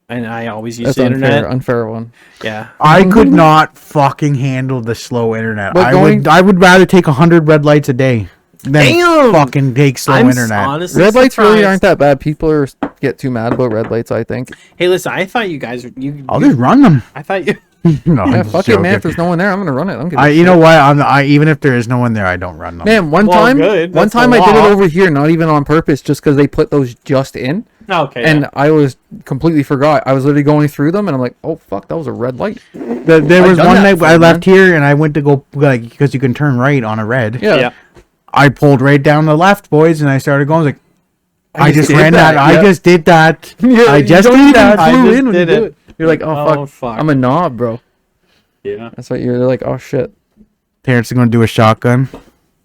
and I always use That's the internet. unfair one. Yeah. I could not fucking handle the slow internet. But I would rather take 100 red lights a day than Damn! fucking take slow internet. honestly Red lights really surprised. aren't that bad. People get too mad about red lights, I think. Hey, listen, I thought you guys you. I'll just run them. I thought you. No, Yeah, I'm fuck just it, man. joking. If there's no one there, I'm gonna run it. I'm gonna. You know what? Even if there is no one there, I don't run them. Man, one Well, time good. one That's time the I did it law. over here, not even on purpose, just because they put those just in, Okay. and I was completely forgot. I was literally going through them, and I'm like, oh fuck, that was a red light. There I've was done one that night before, I left man. here and I went to go because you can turn right on a red. Yeah, yeah. I pulled right down the left, boys, and I started going. I was like, I just did ran that. I yeah. just did that. Yeah, I you just don't did even that. I clue just in when you did do it. it. You're like, oh fuck, I'm a knob, bro. Yeah. That's what you're like. Oh shit, Terrence is going to do a shotgun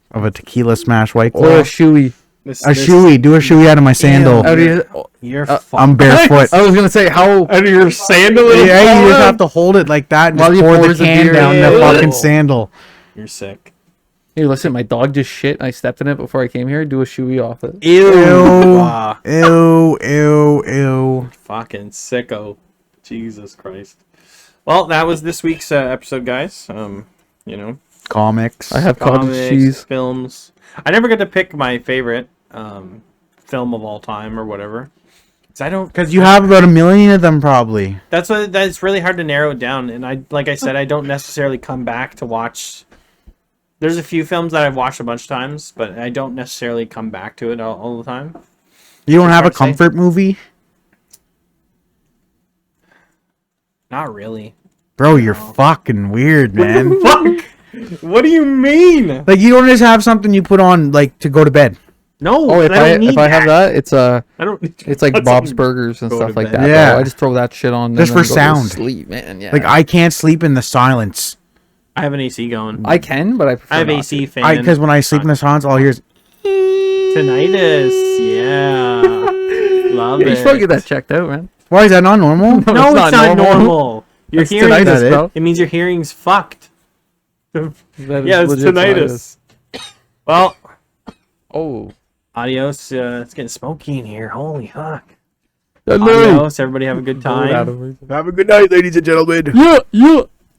of a tequila smash white or claw. a shoey. A shoey. Do a shoey out of my sandal. Out of your, You're I'm barefoot. I was gonna say how. out of your sandal. Yeah, you just have to hold it like that and While just you pour the pours the can beer down in. the Ew. fucking sandal. You're sick. Here, listen, my dog just shit. And I stepped in it before I came here. Do a shoey off it. Ew. Ew. Ew. Fucking sicko. Jesus Christ. Well, that was this week's episode, guys. You know, Comics. I have cottage comics, cheese. films. I never get to pick my favorite film of all time or whatever. 'Cause I don't. Because you have about 1 million of them, probably. That's really hard to narrow it down. And like I said, I don't necessarily come back to watch. There's a few films that I've watched a bunch of times, but I don't necessarily come back to it all the time. You don't have a hard to say. comfort movie? Not really. Bro, you're fucking weird, man. Fuck! What do you mean? Like, you don't just have something you put on, like, to go to bed. No, Oh, if I don't need have that, it's I don't. it's like That's Bob's something- Burgers and go stuff to like bed. that. Yeah. Bro. I just throw that shit on. Just and then for go to sound. sleep, man. Yeah. Like, I can't sleep in the silence. I have an AC going. I can, but I prefer I have not AC to. fan. Because when I sleep in the silence, all I hear is... Tinnitus. Yeah. Love Yeah, you it. should probably get that checked out, man. Why is that not normal? No, it's not normal. Your It's hearing. tinnitus, it? bro. It means your hearing's fucked. That Yeah, is it's legit tinnitus. Well, Oh. adios. It's getting smoky in here. Holy fuck. Hello. Adios. Everybody have a good time. Have a good night, ladies and gentlemen. Yeah, yeah.